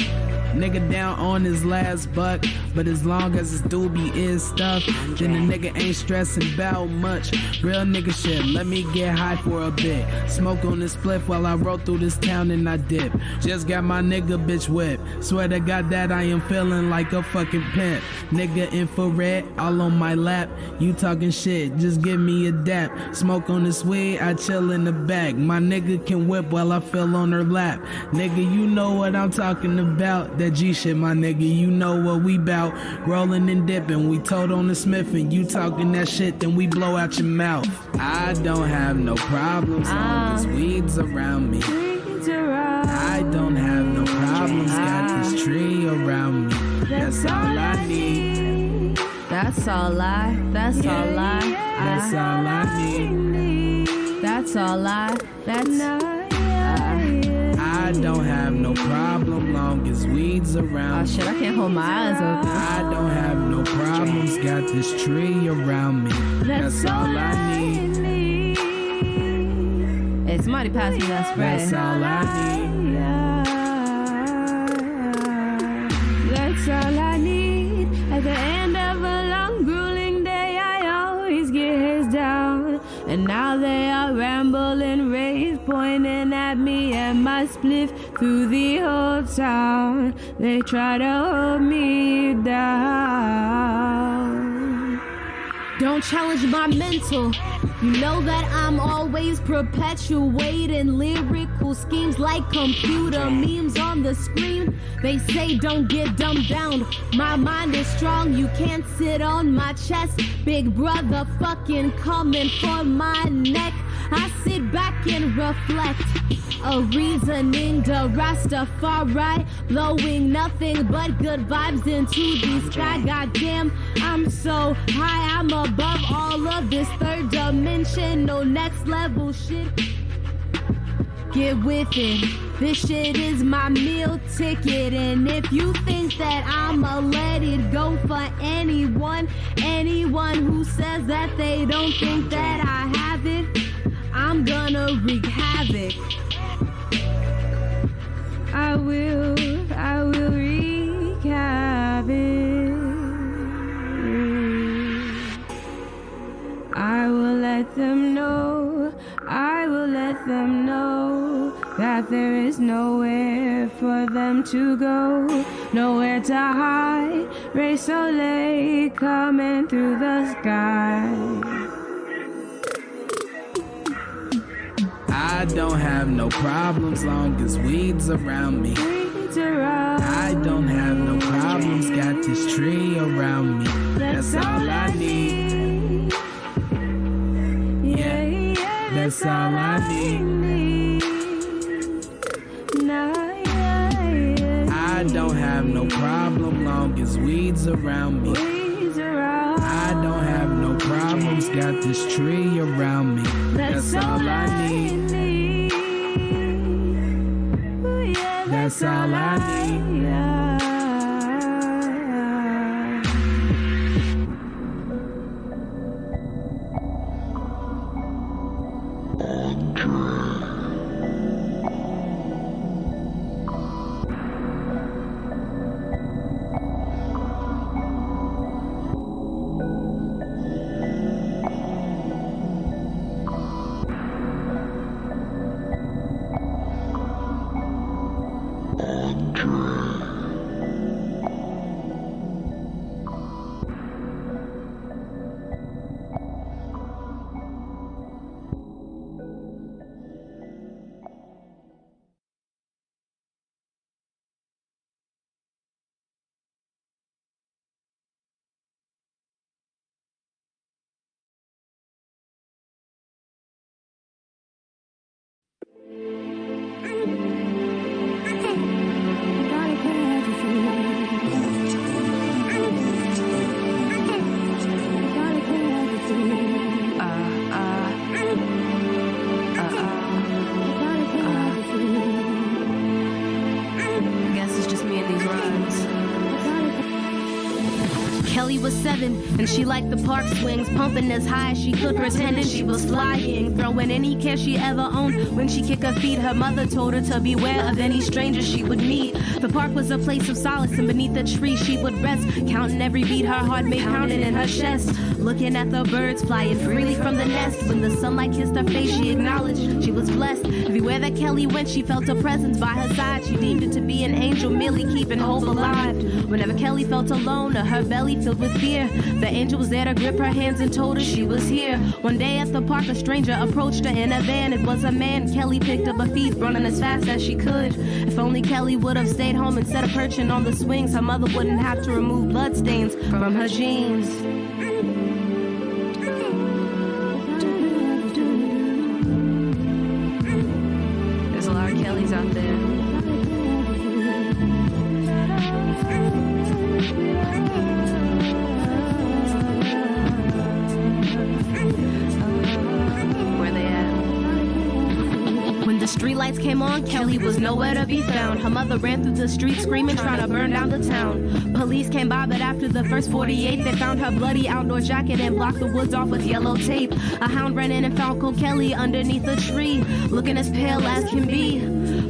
Nigga down on his last buck. But as long as this doobie is stuff, then the nigga ain't stressing about much. Real nigga shit, let me get high for a bit. Smoke on this spliff while I roll through this town and I dip. Just got my nigga bitch whip. Swear to God that I am feeling like a fucking pimp. Nigga infrared, all on my lap. You talking shit, just give me a dap. Smoke on this weed, I chill in the back. My nigga can whip while I feel on her lap. Nigga, you know what I'm talking about. That G shit, my nigga, you know what we bout. Rolling and dipping, we told on the smith and you talking that shit, then we blow out your mouth. I don't have no problems, long as weed's around me. I don't have no problems, got this tree around me. That's all I need. That's all I. That's all I. That's all I need. That's all I. I don't have no problem long as weed's around. Oh shit, I can't hold my eyes open. I don't have no problems, got this tree around me. That's all I need. Hey, somebody pass me that spray. That's all I need. That's all I need. At the end of a long, grueling day, I always get his down. And now they are rambling, rays pointing at me and my spliff through the whole town. They try to hold me down. Don't challenge my mental. You know that I'm always perpetuating lyrical schemes like computer memes on the screen. They say don't get dumbed down. My mind is strong, you can't sit on my chest. Big brother fucking coming for my neck. I sit back and reflect. A reasoning to Rastafari, blowing nothing but good vibes into the sky. Goddamn, I'm so high, I'm above all of this third dimensional next level shit. Get with it. This shit is my meal ticket, and if you think that I'ma let it go for anyone who says that they don't think that I have it, I'm gonna wreak havoc. I will wreak havoc. I will let them know, that there is nowhere for them to go, nowhere to hide. Ray Soleil coming through the sky. I don't have no problems long as weed's around me. I don't have no problems, got this tree around me. That's all I need. Yeah, that's all I need. I don't have no problem long as weed's around me. I don't have no problems, got this tree around me. That's all I need. That's all I need. heaven, and she liked the park swings, pumping as high as she could, pretending she was flying, throwing any cash she ever owned. When she kicked her feet, her mother told her to beware of any stranger she would meet. The park was a place of solace, and beneath the tree she would rest, counting every beat her heart made pounding in her chest, looking at the birds flying freely from the nest. When the sunlight kissed her face, she acknowledged she was blessed. Everywhere that Kelly went, she felt a presence by her side. She deemed it to be an angel, merely keeping hope alive. Whenever Kelly felt alone or her belly filled with fear, the angel was there to grip her hands and told her she was here. One day at the park, a stranger approached her in a van. It was a man. Kelly picked up her feet, running as fast as she could. If only Kelly would have stayed home instead of perching on the swings, her mother wouldn't have to remove bloodstains from her jeans. There's a lot of Kellys out there. The streetlights came on, Kelly was nowhere to be found. Her mother ran through the streets screaming, trying to burn down the town. Police came by, but after the first 48, they found her bloody outdoor jacket and blocked the woods off with yellow tape. A hound ran in and found Cole Kelly underneath a tree, looking as pale as can be.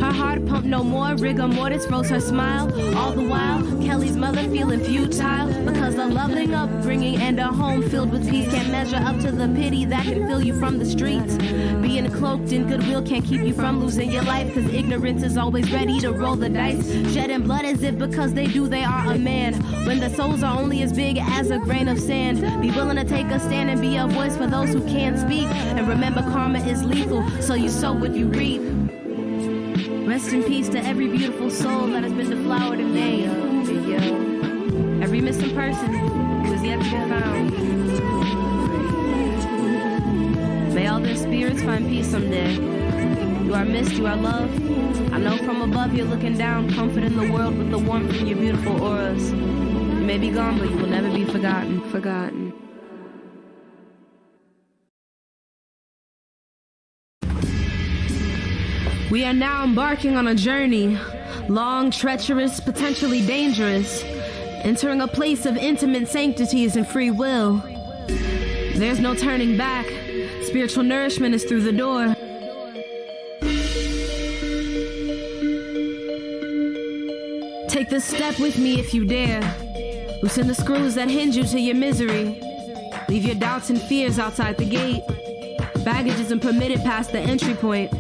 Her heart pumped no more, rigor mortis froze her smile. All the while, Kelly's mother feeling futile, because a loving upbringing and a home filled with peace can't measure up to the pity that can fill you from the streets. Being cloaked in goodwill can't keep you from losing your life, cause ignorance is always ready to roll the dice, shedding blood as if because they do they are a man, when the souls are only as big as a grain of sand. Be willing to take a stand and be a voice for those who can't speak, and remember karma is lethal, so you sow what you reap. Rest in peace to every beautiful soul that has been deflowered in vain. Every missing person who is yet to be found. May all their spirits find peace someday. You are missed, you are loved. I know from above you're looking down, comforting the world with the warmth from your beautiful auras. You may be gone, but you will never be forgotten. We are now embarking on a journey, long, treacherous, potentially dangerous, entering a place of intimate sanctities and free will. There's no turning back. Spiritual nourishment is through the door. Take this step with me if you dare. Loosen the screws that hinge you to your misery. Leave your doubts and fears outside the gate. Baggage isn't permitted past the entry point.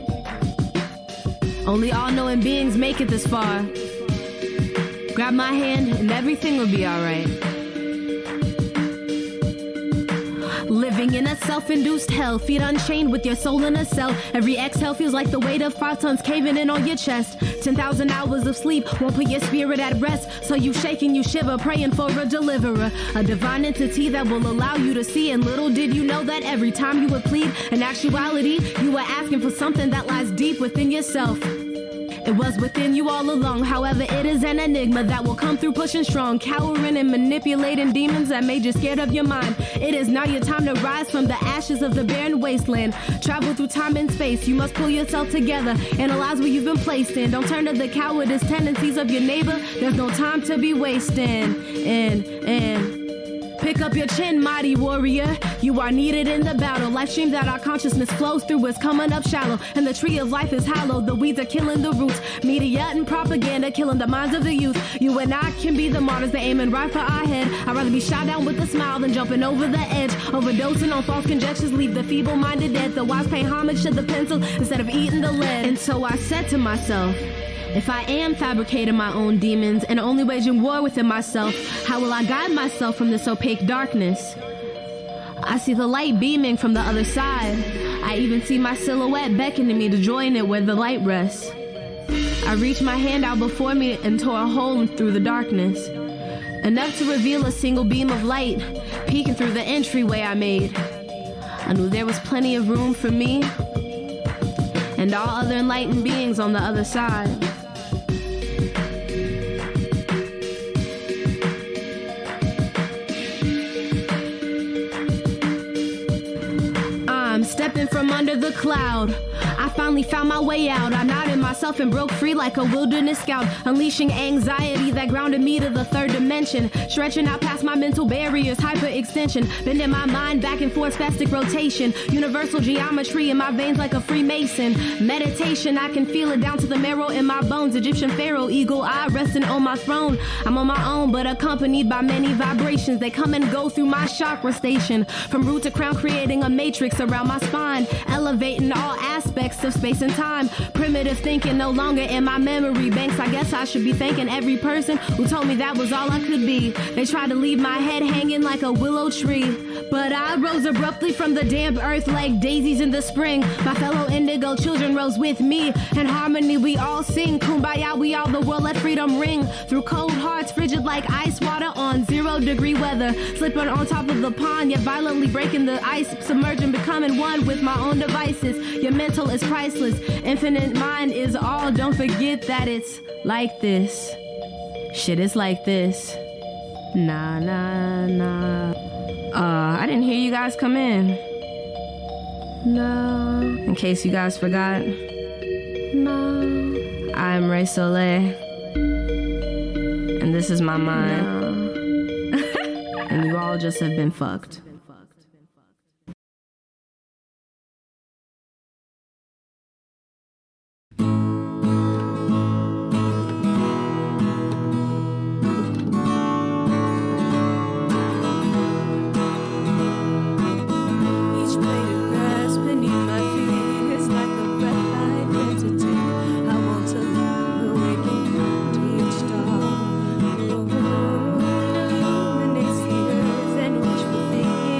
Only all-knowing beings make it this far. Grab my hand and everything will be alright. Living in a self-induced hell, feet unchained with your soul in a cell. Every exhale feels like the weight of 5 tons caving in on your chest. 10,000 hours of sleep won't put your spirit at rest, so you shake and you shiver, praying for a deliverer, a divine entity that will allow you to see. And little did you know that every time you would plead, in actuality, you were asking for something that lies deep within yourself. It was within you all along. However, it is an enigma that will come through pushing strong, cowering and manipulating demons that made you scared of your mind. It is now your time to rise from the ashes of the barren wasteland. Travel through time and space. You must pull yourself together, analyze what you've been placed in. Don't turn to the cowardice tendencies of your neighbor. There's no time to be wasting. And pick up your chin, mighty warrior. You are needed in the battle. Life stream that our consciousness flows through is coming up shallow, and the tree of life is hollow. The weeds are killing the roots. Media and propaganda killing the minds of the youth. You and I can be the martyrs, they aiming right for our head. I'd rather be shot down with a smile than jumping over the edge. Overdosing on false conjectures leave the feeble-minded dead. The wise pay homage to the pencil instead of eating the lead. And so I said to myself, if I am fabricating my own demons and only waging war within myself, how will I guide myself from this opaque darkness? I see the light beaming from the other side. I even see my silhouette beckoning me to join it where the light rests. I reached my hand out before me and tore a hole through the darkness, enough to reveal a single beam of light peeking through the entryway I made. I knew there was plenty of room for me and all other enlightened beings on the other side. I'm stepping from under the cloud. I finally found my way out. I nodded myself and broke free like a wilderness scout, unleashing anxiety that grounded me to the third dimension, stretching out past my mental barriers, hyperextension, bending my mind back and forth, spastic rotation, universal geometry in my veins like a Freemason. Meditation, I can feel it down to the marrow in my bones. Egyptian pharaoh, eagle eye resting on my throne. I'm on my own, but accompanied by many vibrations. They come and go through my chakra station, from root to crown, creating a matrix around my spine, elevating all aspects of space and time. Primitive thinking no longer in my memory banks. I guess I should be thanking every person who told me that was all I could be. They tried to leave my head hanging like a willow tree, but I rose abruptly from the damp earth like daisies in the spring. My fellow indigo children rose with me. In harmony we all sing kumbaya, we all the world, let freedom ring through cold hearts, frigid like ice water on 0-degree weather, slipping on top of the pond, yet violently breaking the ice, submerging, becoming one with my own devices. Your mental is priceless, infinite mind is all. Don't forget that it's like this. Shit is like this. Nah, nah, nah. I didn't hear you guys come in. No. In case you guys forgot. No. I'm Ray Soleil. And this is my mind. No. And you all just have been fucked. Illuminates the earth and wishful thinking.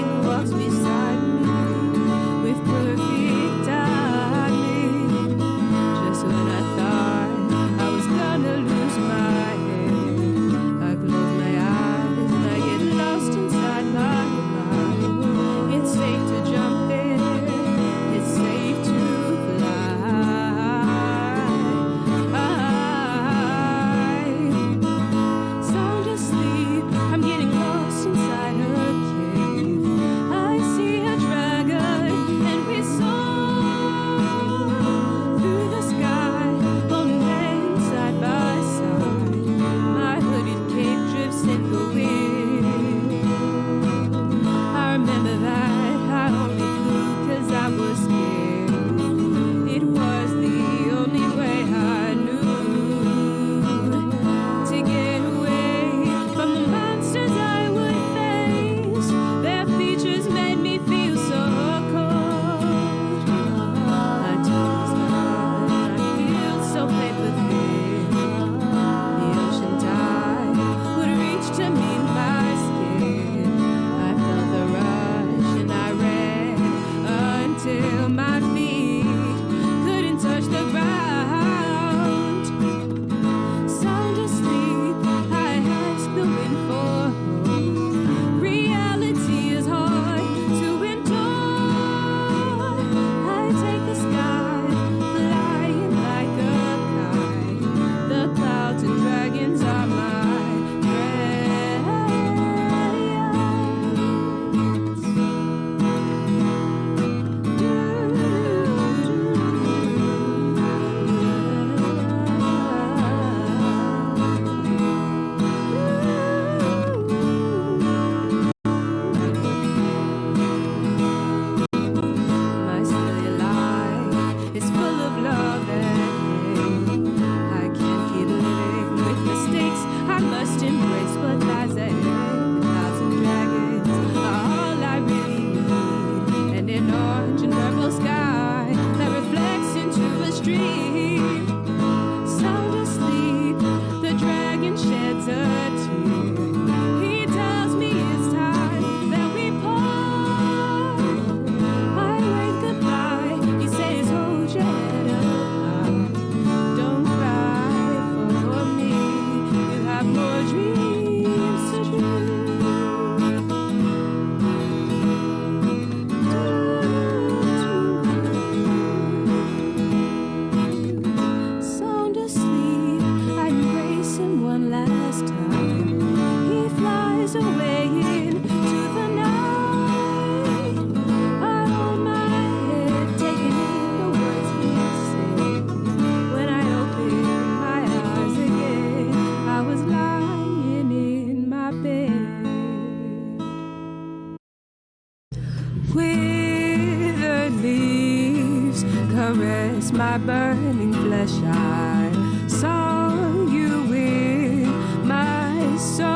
caress my burning flesh. I saw you with my soul.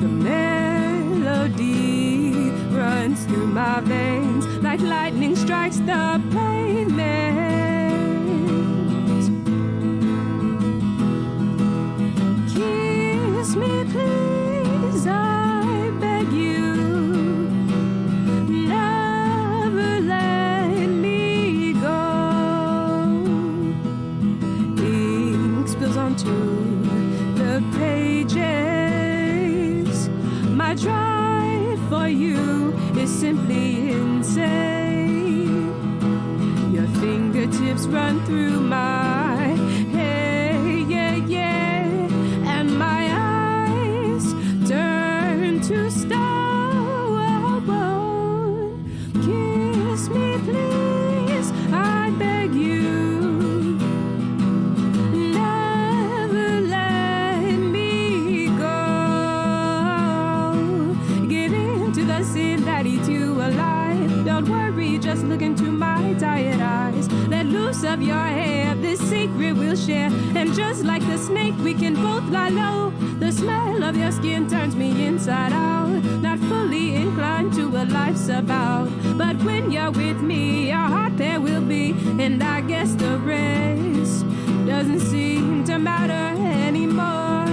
The melody runs through my veins like lightning strikes the pavement. Kiss me, please, I beg you. Never let me go. Ink spills onto the pages. My drive for you is simply insane. Your fingertips run through my hair, yeah, yeah, and my eyes turn to stone. Kiss me, please, I beg you. Never let me go. Give in to the sin that eats you alive. Don't worry, just look into my tired eyes. Let loose of your hair, this secret we'll share. And just like the snake, we can both lie low. The smell of your skin turns me inside out. Not fully inclined to what life's about, but when you're with me, our heart there will be. And I guess the rest doesn't seem to matter anymore.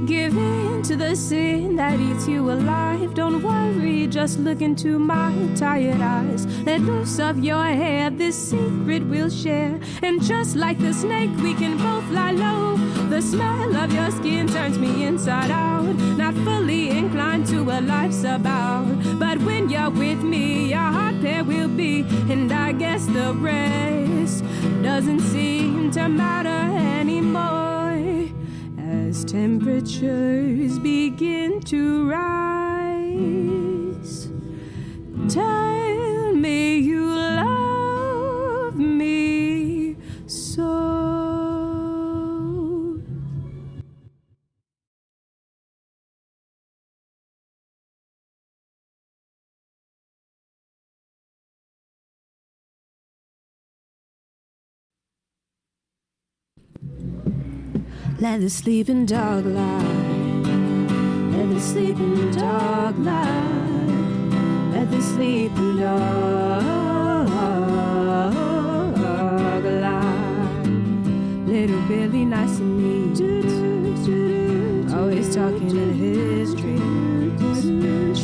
Give in to the sin that eats you alive. Don't worry, just look into my tired eyes. Let loose of your hair, this secret we'll share. And just like the snake, we can both lie low. The smell of your skin turns me inside out. Not fully inclined to what life's about, but when you're with me, our heart pair will be. And I guess the rest doesn't seem to matter anymore. As temperatures begin to rise, tell me you love me so. Let the sleeping dog lie. Let the sleeping dog lie. Let the sleeping dog lie. Little Billy, nice and neat. Always talking in his dreams.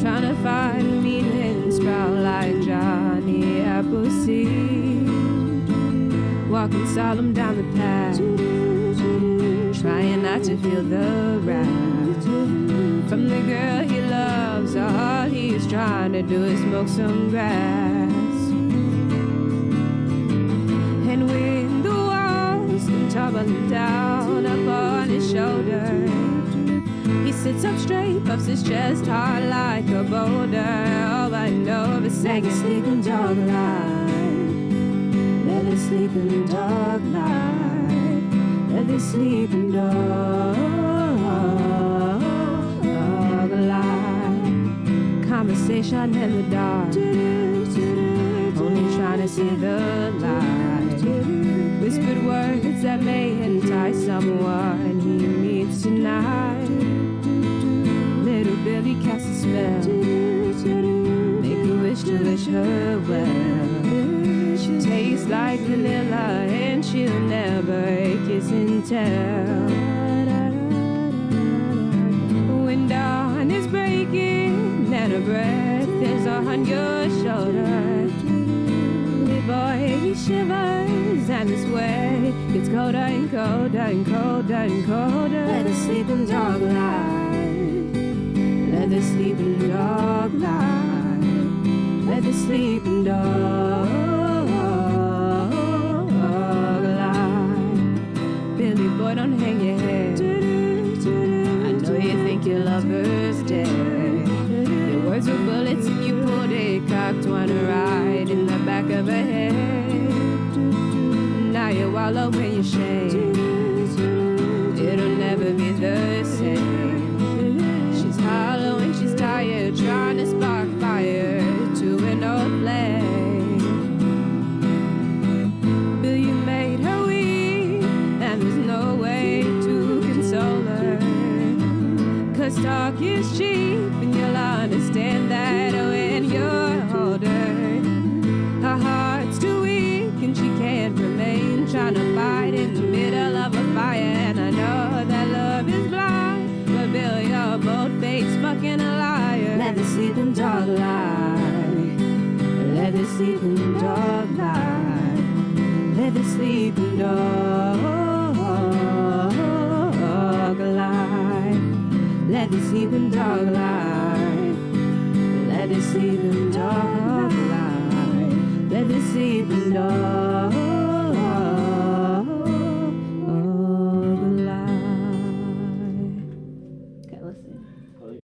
Trying to find meaning, sprout like Johnny Appleseed. Walking solemn down the path, trying not to feel the wrath from the girl he loves. All he's trying to do is smoke some grass. And when the walls come tumbling down up on his shoulder, he sits up straight, puffs his chest hard like a boulder. All I know is saying, sleeping dog lie. Let the sleeping dog lie. Let the sleeping dog lie. Conversation in the dark, only trying to see the light. Whispered words that may entice someone he meets tonight. Little Billy casts a spell, make a wish to wish her well. She tastes like vanilla and she'll never kiss and tell. When dawn is breaking and her breath is on your shoulder, the boy he shivers and the sweat gets colder and colder and colder and colder. Let the sleeping dog lie. Let the sleeping dog lie. Let the sleeping dog boy, don't hang your head. I know you think your lover's dead. Your words were bullets and you pulled a cocked one right in the back of her head. Now you're swallow in your shame. It'll never be the same. She's hollow and she's tired, trying to spark fire to an old flame. Bill, you made her weak, and there's no way to console her. 'Cause talk is cheap, and you'll understand that when you're older. Her heart's too weak, and she can't remain trying to fight in the middle of a fire. And I know that love is blind, but Bill, you're bold-faced fucking a liar. Let the sleeping dog lie. Let the sleeping dog lie. Let the sleeping dog lie. Let the sleeping dog lie. Let the sleeping dog lie. Let the sleeping dog lie. Okay, let's see.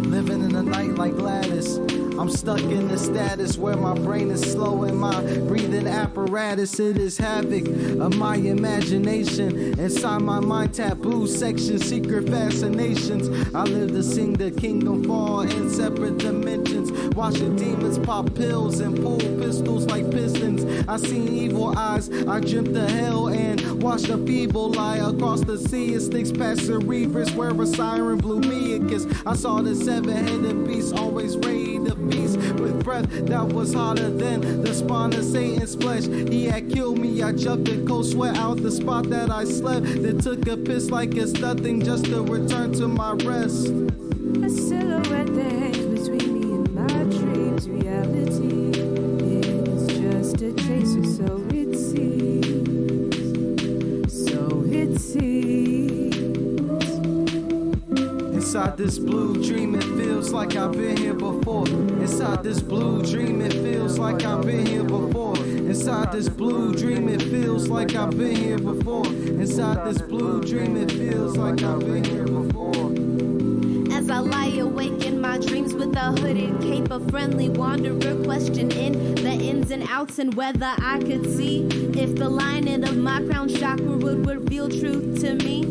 Living in the night like Gladys. I'm stuck in the status where my brain is slow and my breathing apparatus. It is havoc of my imagination. Inside my mind, taboo section, secret fascinations. I live to sing the kingdom fall in separate dimensions. Watching demons pop pills and pull pistols like pistons. I seen evil eyes, I dreamt of hell and watched a feeble lie across the sea. It sticks past Cerebrus where a siren blew me a kiss. I saw the seven-headed beast always raid the feast with breath that was hotter than the spawn of Satan's flesh. He had killed me, I jumped in cold sweat out the spot that I slept. Then took a piss like it's nothing just to return to my rest. A silhouette that hangs between me and my dreams. Reality is just a tracer, so it seems. So it seems. Inside this blue dream, it feels like I've been here before. Inside this blue dream, it feels like I've been here before. Inside this blue dream, it feels like I've been here before. Inside this blue dream, it feels like I've been here before. As I lie awake in my dreams with a hooded cape, a friendly wanderer questioning the ins and outs and whether I could see if the lining of my crown chakra would reveal truth to me.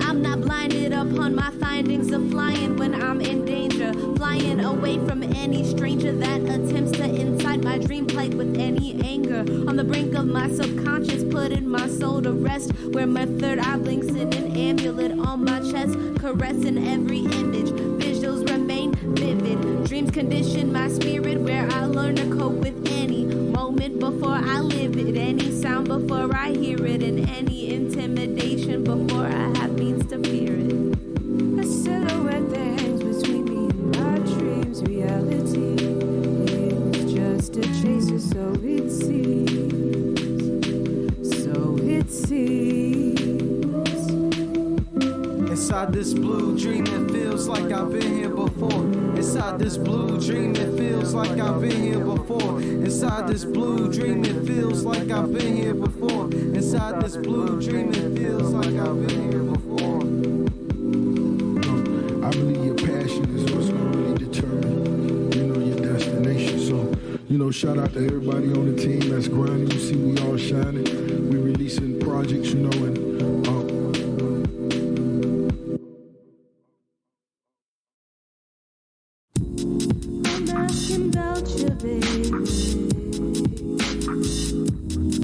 I'm not blinded upon my findings of flying when I'm in danger, flying away from any stranger that attempts to incite my dream plate with any anger. On the brink of my subconscious, putting my soul to rest, where my third eye blinks in an amulet on my chest, caressing every image. Visuals remain vivid. Dreams condition my spirit, where I learn to cope with any moment before I live it, any sound before I hear it, and any intimidation before I have means to fear it. A silhouette that hangs between me and my dreams. Reality is just a tracer, so it seems. So it seems. Inside this blue dream, it feels like I've been here before. Inside this blue dream, it feels like I've been here before. Inside this blue dream, it feels like I've been here before. Inside this blue dream, it feels like I've been here before. I believe your passion is what's going to really determine, your destination. So, shout out to everybody on the team that's grinding. You see, we all shining. We releasing projects, and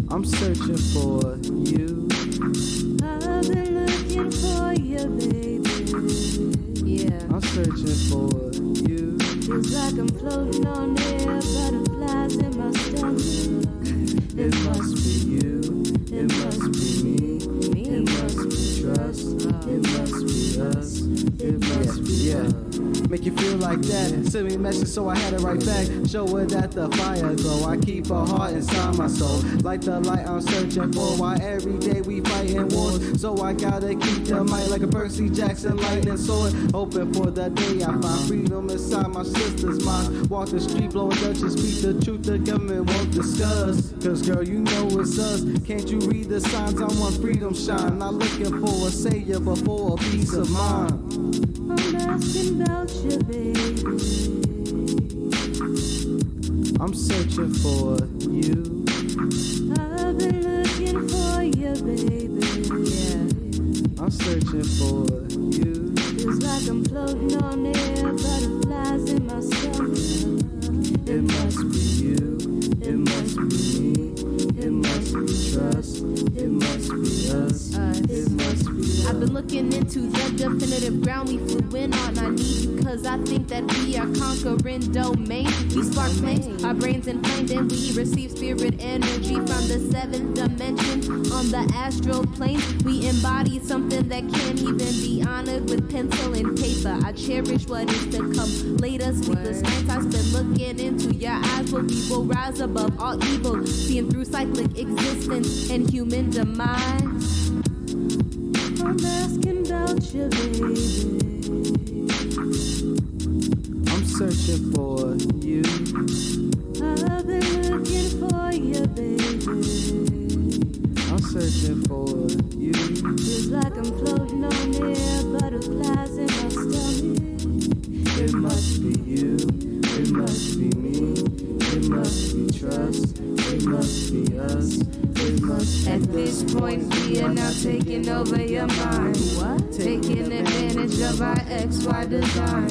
I'm searching for you. I've been looking for you, baby. Yeah, I'm searching for you. feels like I'm floating on air, butterflies in my stomach. It must be you. It must be me. It must be trust. It must be us. It must be us. Make you feel like that. Send me a message, so I had it right back. Show her that the fire glow. I keep her heart inside my soul. Like the light I'm searching for. Why every day we fighting wars? So I gotta keep the mic like a Percy Jackson lightning sword. Hoping for the day I find freedom inside my sister's mind. Walk the street, blowing Dutchess, speak the truth the government won't discuss. Cause girl, you know it's us. Can't you read the signs? I want freedom shine. Not looking for a savior, but for a peace of mind. I'm asking about you, baby. I'm searching for you. I've been looking baby. Yeah, I'm searching for you. Feels like I'm floating on air, butterflies in my stomach. It must be you, it must be me, it must be trust, it must be us, it must be love. I've been looking into the definitive ground we flew in on. I need you cause I think that we are conquering domain. We spark flames, our brains inflamed, and we receive spirit energy from the 7th dimension. On the astral plane, we embody something that can't even be honored with pencil and paper. I cherish what is to come later. Sleepless nights I spend looking into your eyes, but we will rise above all evil, seeing through cyclic existence and human demise. I'm asking about you, baby. I'm searching for you. I've been looking for you, baby. I'm searching for you. Feels like I'm floating on air, butterflies in my stomach. It must be you, it must be me, it must be trust, it must be us, it must be. At this point, we are now taking over your mind. What? Taking advantage of our XY design.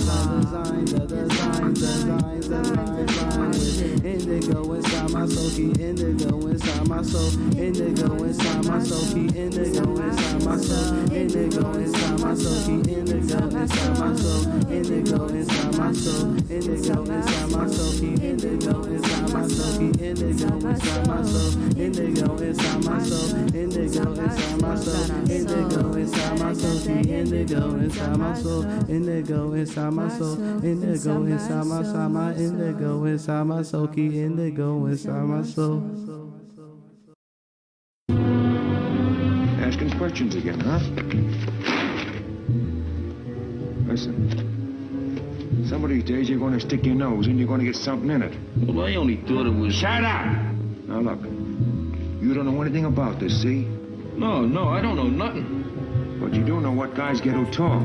Indigo inside my soul, keep indigo inside my soul. Indigo inside my soul, keep indigo inside my soul. Indigo inside my soul, keep indigo inside my soul. Indigo inside my soul, indigo inside my soul, keep indigo inside my soul. Keep indigo inside my soul. Indigo inside my soul. Indigo inside my soul. Indigo inside my soul. Keep indigo inside my soul. Indigo inside my soul. Indigo inside my soul. My indigo inside my soul. Keep indigo inside my soul. Asking questions again, huh? Listen. Some of these days you're going to stick your nose in, you're going to get something in it. Well, I only thought it was... Shut up! Now look, you don't know anything about this, see? No, I don't know nothing. But you do know what guys get who talk.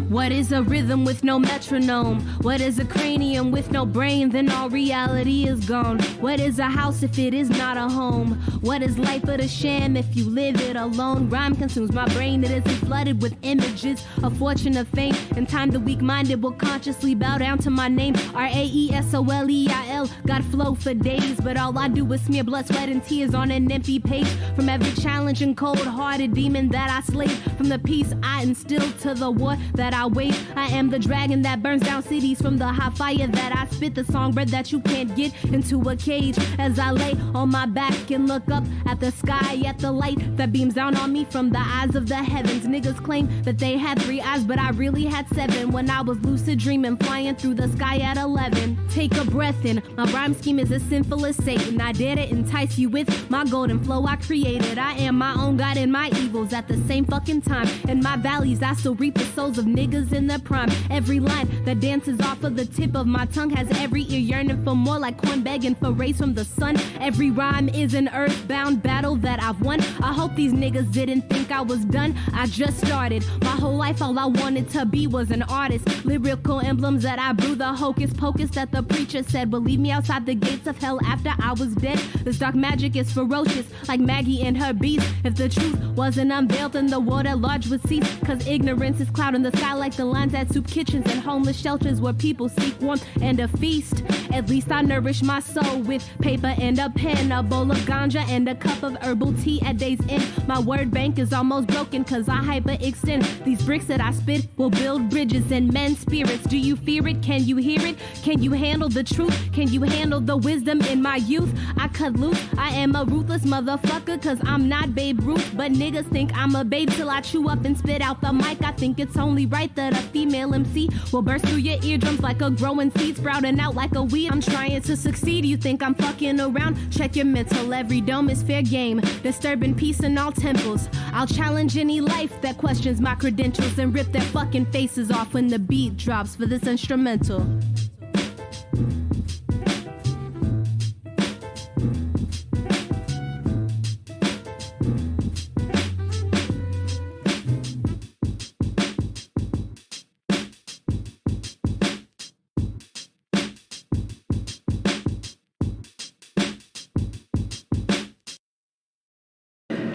What is a rhythm with no metronome? What is a cranium with no brain? Then all reality is gone. What is a house if it is not a home? What is life but a sham if you live it alone? Rhyme consumes my brain, it isn't flooded with images of fortune, of fame. In time the weak-minded will consciously bow down to my name. R-A-E-S-O-L-E-I-L. Got flow for days, but all I do is smear blood, sweat, and tears on an empty page. From every challenge and cold-hearted demon that I slayed, from the peace I instilled to the war that I wage. I am the dragon that burns down cities from the hot fire that I spit, the songbird that you can't get into a cage. As I lay on my back and look up at the sky, at the light that beams down on me from the eyes of the heavens. Niggas claim that they had 3 eyes, but I really had 7 when I was lucid dreaming, flying through the sky at 11. Take a breath in, my rhyme scheme is as sinful as Satan. I dare to entice you with my golden flow I created. I am my own God and my evils at the same fucking time. In my valleys I still reap the souls of niggas in their prime. Every line that dances off of the tip of my tongue has every ear yearning for more, like corn begging for rays from the sun. Every rhyme is an earthbound battle that I've won. I hope these niggas didn't think I was done. I just started. My whole life all I wanted to be was an artist. Lyrical emblems that I brew, the hocus pocus that the preacher said will leave me outside the gates of hell after I was dead. This dark magic is ferocious, like Maggie and her beast. If the truth wasn't unveiled, then the world at large would cease. Cause ignorance is clouding the sky like the lines at soup kitchens and homeless shelters where people seek warmth and a feast. At least I nourish my soul with paper and a pen, a bowl of ganja and a cup of herbal tea at day's end. My word bank is almost broken cause I hyperextend. These bricks that I spit will build bridges in men's spirits. Do you fear it? Can you hear it? Can you handle the truth? Can you handle the wisdom in my youth? I cut loose. I am a ruthless motherfucker cause I'm not Babe Ruth, but niggas think I'm a babe till I chew up and spit out the mic. I think it's only right that a female MC will burst through your eardrums like a growing seed, sprouting out like a weed. I'm trying to succeed, you think I'm fucking around? Check your mental, every dome is fair game, disturbing peace in all temples. I'll challenge any life that questions my credentials and rip their fucking faces off when the beat drops for this instrumental.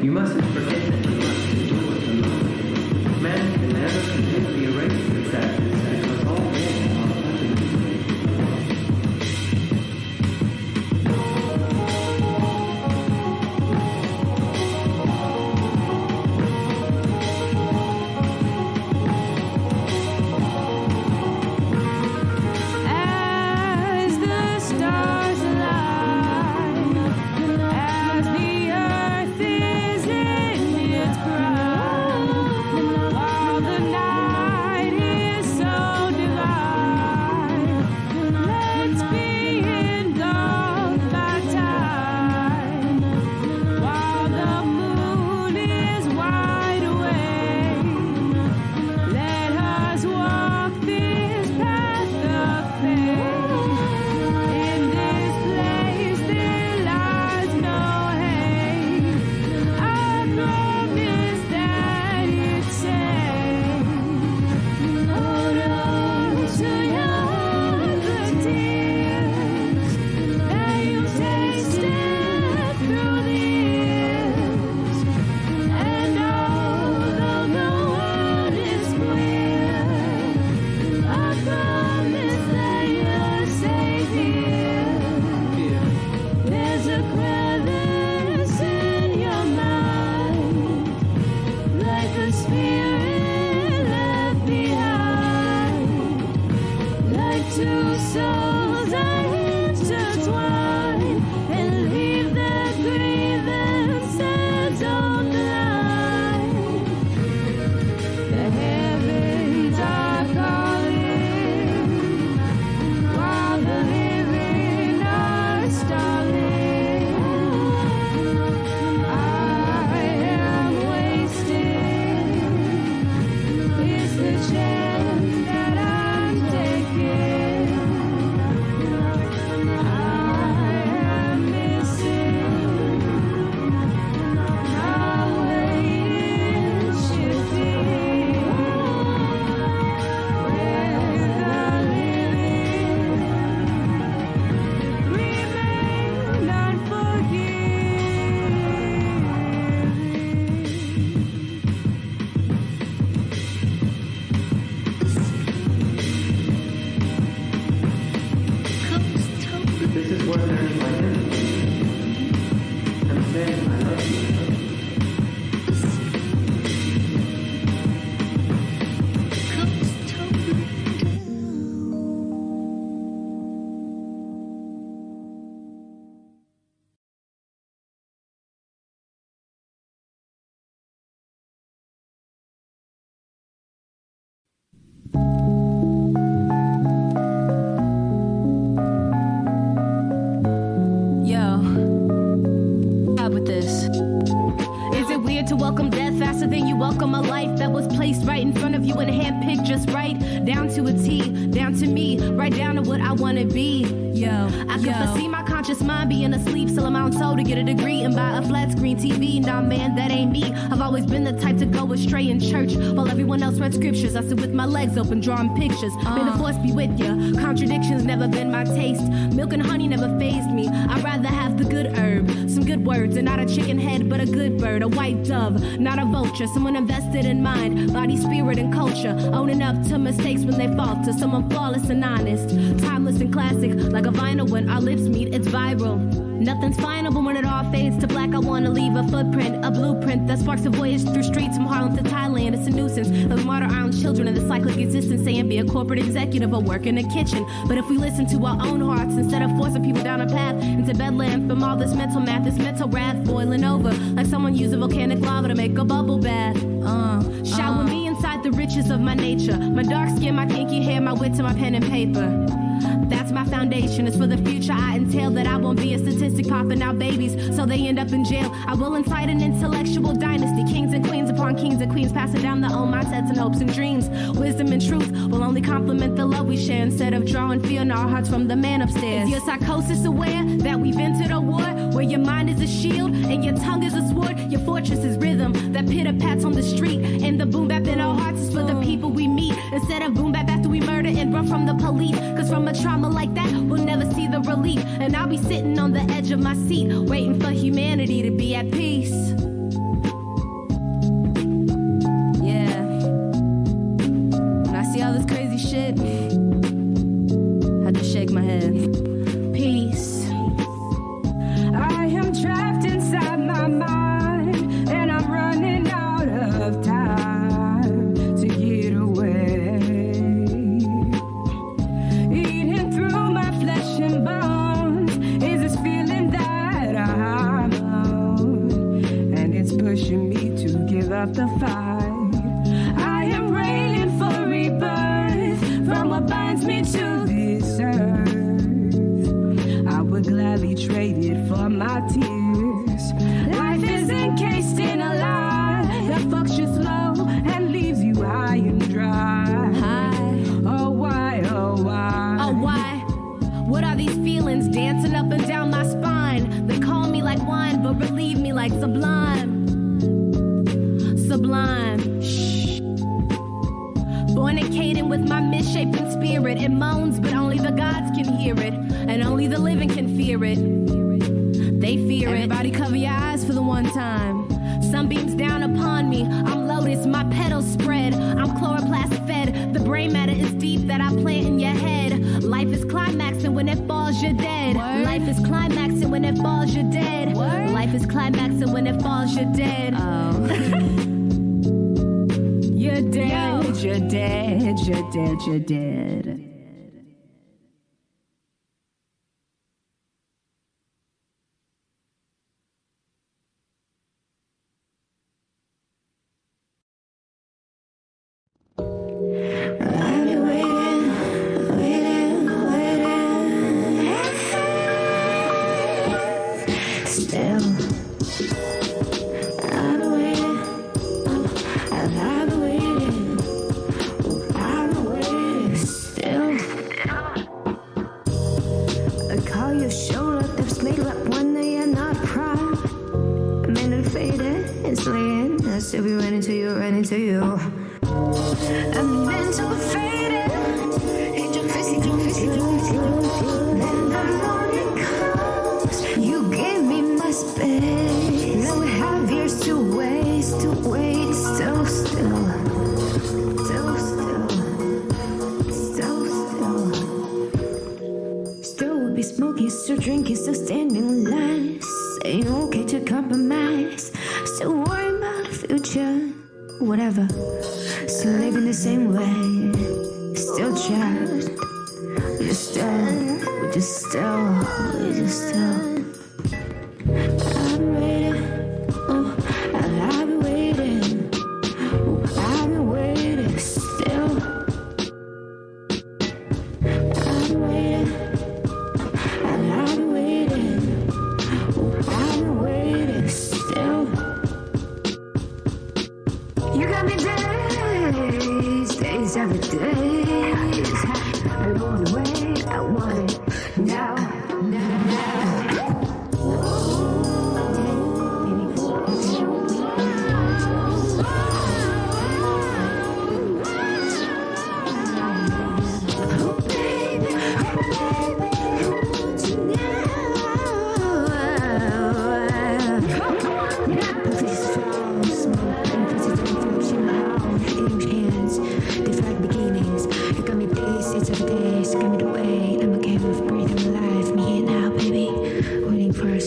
You mustn't forget that you must endure the moment. Man can never completely erase the sadness because all men are fundamentally. As the stars align, as the earth is in its prime, while the night is so divine, let's be engulfed by time, while the moon is wide awake. Let us walk this path of faith. In this place there lies no hate. I promise that it's safe. Hold on to your tears that you've tasted through the years. And although the world is queer, I promise that you're safe here. There's a crevice in your mind, like a spirit left behind, like two souls are intertwined, and leave their grievances on the line. The heavens are calling, while the living are stalling. I am wasting. It's the chance that I'm taking. I am missing. My weight is shifting. Where the living remain unforgiving. This is worth earning my living. I'm saying I love you. Yo, vibe with this. Is it weird to welcome death faster than you welcome a life that was placed right in front of you and handpicked just right? Down to a T, down to me, right down to what I wanna be. Yo, I can foresee my conscious mind being asleep, still I'm on soul to get a degree and buy a flat screen TV. Nah, man, that ain't me. I've always been the type to go astray in church while everyone else read scriptures. I sit with my legs open, drawing pictures. May the force be with you. Contradictions never been my taste. Milk and honey never fazed me. I'd rather have the good herb, some good words, and not a chicken head, but a good bird, a white dove, not a vulture. Someone invested in mind, body, spirit, and culture. Owning up to mistakes when they falter. Someone flawless and honest, timeless and classic, like a vinyl when our lips meet, it's viral. Nothing's final, but when it all fades to black, I wanna leave a footprint, a blueprint that sparks a voyage through streets from Harlem to Thailand. It's a nuisance that we martyr our own children in the cyclic existence, saying be a corporate executive or work in a kitchen. But if we listen to our own hearts instead of forcing people down a path into bedlam from all this mental math, this mental wrath boiling over like someone used a volcanic lava to make a bubble bath. Shower me inside the riches of my nature, my dark skin, my kinky hair, my wit to my pen and paper. That's my foundation. It's for the future I entail that I won't be a statistic popping out babies so they end up in jail. I will incite an intellectual dynasty, kings and queens upon kings and queens, passing down their own mindsets and hopes and dreams. Wisdom and truth will only complement the love we share instead of drawing fear in our hearts from the man upstairs. Is your psychosis aware that we've entered a war where your mind is a shield and your tongue is a sword? Your fortress is rhythm that pitter-pats on the street, and the boom bap in our hearts is for the people we meet instead of boom bap after we murder and run from the police. Cause from a trauma like that, we'll never see the relief, and I'll be sitting on the edge of my seat waiting for humanity to be at peace. up the fight. I am ready for rebirth from what binds me to this earth. I would gladly trade it for my tears. Life is encased in a lie that fucks you slow and leaves you high and dry. Oh why, oh why? Oh why? What are these feelings dancing up and down my spine? They call me like wine, but relieve me like sublime. Sublime. Shh. Fornicating with my misshapen spirit. It moans, but only the gods can hear it, and only the living can fear it. They fear it. Everybody cover your eyes for the one time. Sunbeams down upon me. I'm lotus, my petals spread. I'm chloroplast fed. The brain matter is deep that I plant in your head. Life is climaxing when it falls, you're dead. Word. Life is climaxing when it falls, you're dead. Word. Life is climaxing when it falls, you're dead. Oh. You're dead, you're dead, you're dead, you're dead. Still be running to you, running to you. I'm mental faded. Angel face, angel face, angel face. Then the morning comes. You gave me my space. Now we have years to waste, to wait. Still, still. Still, still. Still, still. Still would be smoking, still drinking, still standing in line. Saying okay to compromise. Still worrying about the future. Whatever. Still living the same way. Still trapped. We just still. I've been waiting. Oh, I've been waiting. Oh, I've been waiting. Still. I've been waiting. I've been waiting. Oh, I've been waiting. Still. You got me days every days. I don't want to wait, I want it now.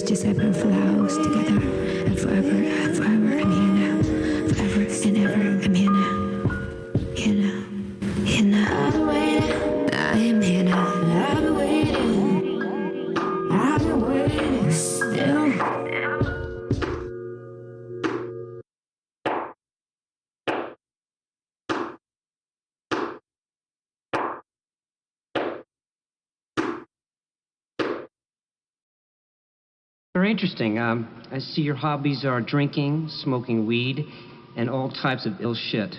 Just ever flowers together, and forever, I'm here now. Forever and ever, I'm here now. Here now, here now. I've been waiting, I am here now. I've been waiting still. Very interesting. I see your hobbies are drinking, smoking weed, and all types of ill shit.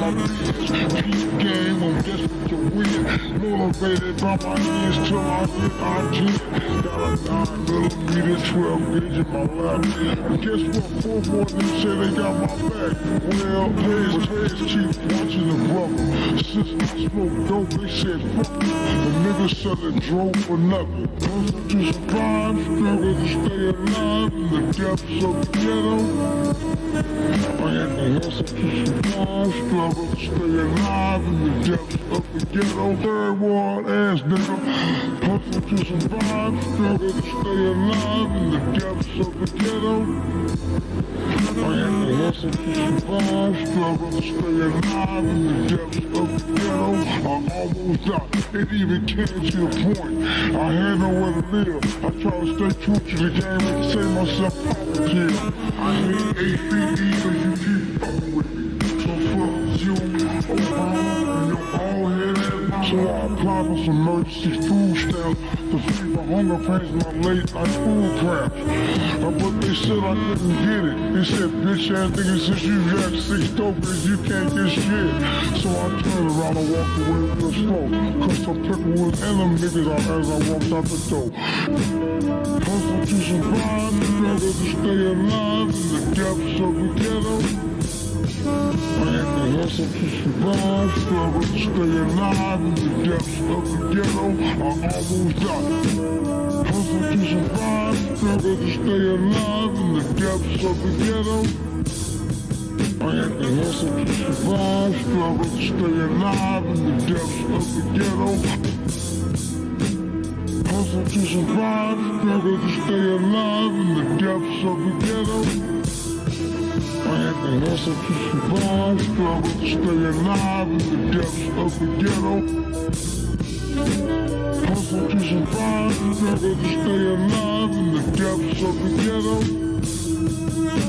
my beats. Keep game, I'm desperate to win. Motivated by my ends till I hit our 10. Got a 9mm 12 gauge in my lap. And guess what? 4 more than say they got my back. Well, players keep watching the brother. Since I smoked dope, they said fuck it. The niggas said it drove for nothing. Hustle to survive, struggle to stay alive in the depths of the ghetto. I had to hustle to survive, struggle to stay alive in the depths of the ghetto. Third world ass nigga. Hustle to survive, struggle to stay alive in the depths of the ghetto. I had to hustle to survive, struggle to stay alive in the depths of the ghetto. I almost died, it even came to a point. I had nowhere to live. I try to stay true to the game and save myself power kill. I hate HBD cause you keep fucking with me. So fuck you, and your bald head ass. So I applied for some emergency food stamps to feed my hunger pains and my late night food cramps. But they said I couldn't get it. They said, bitch ass nigga, since you got 6 tokens, you can't get shit. So I turned around and walked away real slow. Cause some people was and them niggas out as I walked out the door. Hustle to survive, struggle to stay alive in the depths of the ghetto. I had to hustle to survive, struggle to stay alive in the depths of the ghetto. I almost died. Hustle to survive, struggle to stay alive in the depths of the ghetto. I had to hustle to survive, struggle to stay alive in the depths of the ghetto. Hustle to survive, struggle to stay alive in the depths of the ghetto. I had to hustle to survive, struggle to stay alive in the depths of the ghetto. Hustle to survive, struggle to stay alive in the depths of the ghetto.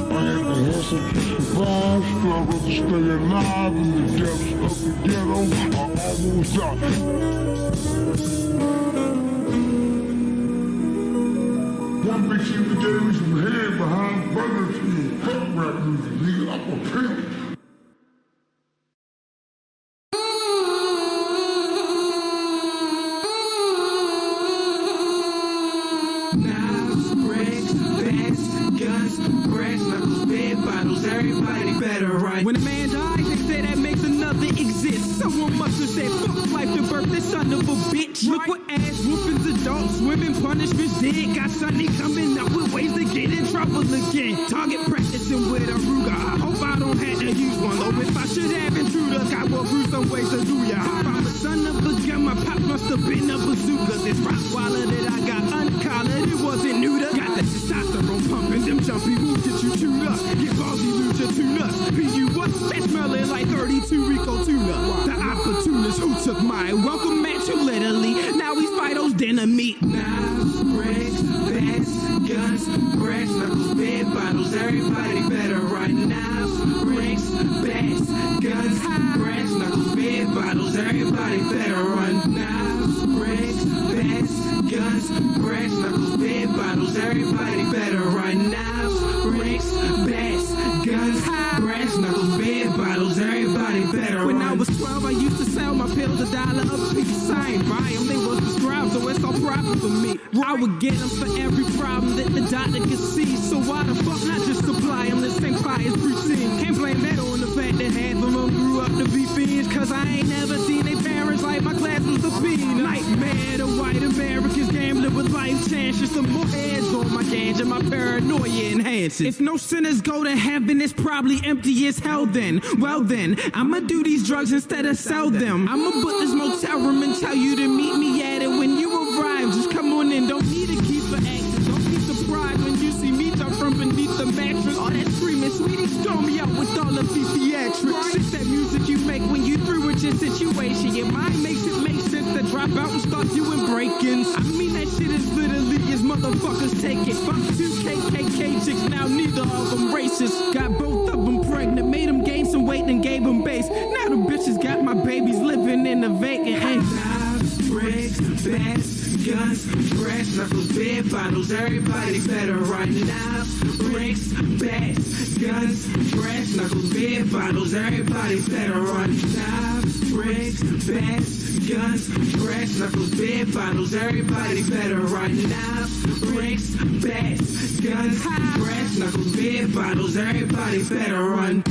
I had to hustle to survive, struggle to stay alive in the depths of the ghetto. I almost died. One big shit that gave me some head behind Burger King. Fuck rap music, nigga. I'm a pimp. Knives, bricks, bats, guns, brass knuckles, bed bottles, everybody better run. When a man dies, they say that makes another exist. Someone must have said, fuck life to birth this son of a bitch. Look what ass whoopings, adults, women punishments did. Got Sonny coming up with ways to get in trouble again. Target practicing with a Ruger. I hope I don't have to use one. Though if I should have intruders, I will through some ways to do ya. If I'm a son of a gun, my pop must have been a bazooka. This Rottweiler that I got uncollared, it wasn't neuter. Got the testosterone pumping, them jumpy moves get you chewed up. Get ballsy, lose your two nuts. PU what's that smelling like 32 Rico tuna? The opportunist who took my welcome mat too literally. Now we Spido's dinner meat. Knives, bricks, bats, guns, brass knuckles, bed bottles. Everybody better run. Knives, bricks, bats, guns, brass knuckles, bed bottles. Everybody better run. Knives, bricks, bats, guns, brass knuckles, bed bottles. Everybody better run. Knives, bricks, bats, guns, brass knuckles, bed bottles. Everybody better run. When I was 12, I used to sell my pills $1 a piece. I ain't buy them, they was prescribed, so it's all profit for me. I would get them for every problem that the doctor could see. So why the fuck not just supply them the same fire as preteen? Can't blame that on the fact that half of them grew up to be fiends. Cause I ain't never seen their parents like my class was the fiend. Nightmare, the white Americans gambling with life chances. The more heads on my ganja, my paranoia enhances. If no sinners go to heaven, it's probably empty as hell then. Well then, I'ma do these drugs instead of sell them. I'ma put this motel room and tell you to meet me at it when you arrive. Just come on in, don't need to keep for access. Don't be surprised when you see me jump from beneath the mattress. All that screaming, sweetie, storm me out with all of the theatrics. It's that music you make when you through with your situation. Your mind makes it make sense to drop out and start doing break-ins. I mean that shit is literally as motherfuckers take it. Fuck 2 KKK chicks, now neither of them racist. Got both of them pregnant, made them gain some weight and gave them base. Now the bitches got my babies living in the vacant. Hey, knives, bricks, bats, guns, brass knuckles, beer bottles. Everybody better run. Knives, bricks, bats, guns, brass knuckles, beer bottles. Everybody better run. Knives, bricks, bats, guns, brass knuckles, beer bottles. Everybody better run. Knives, bricks, bats, guns, brass knuckles, beer bottles. Everybody better run.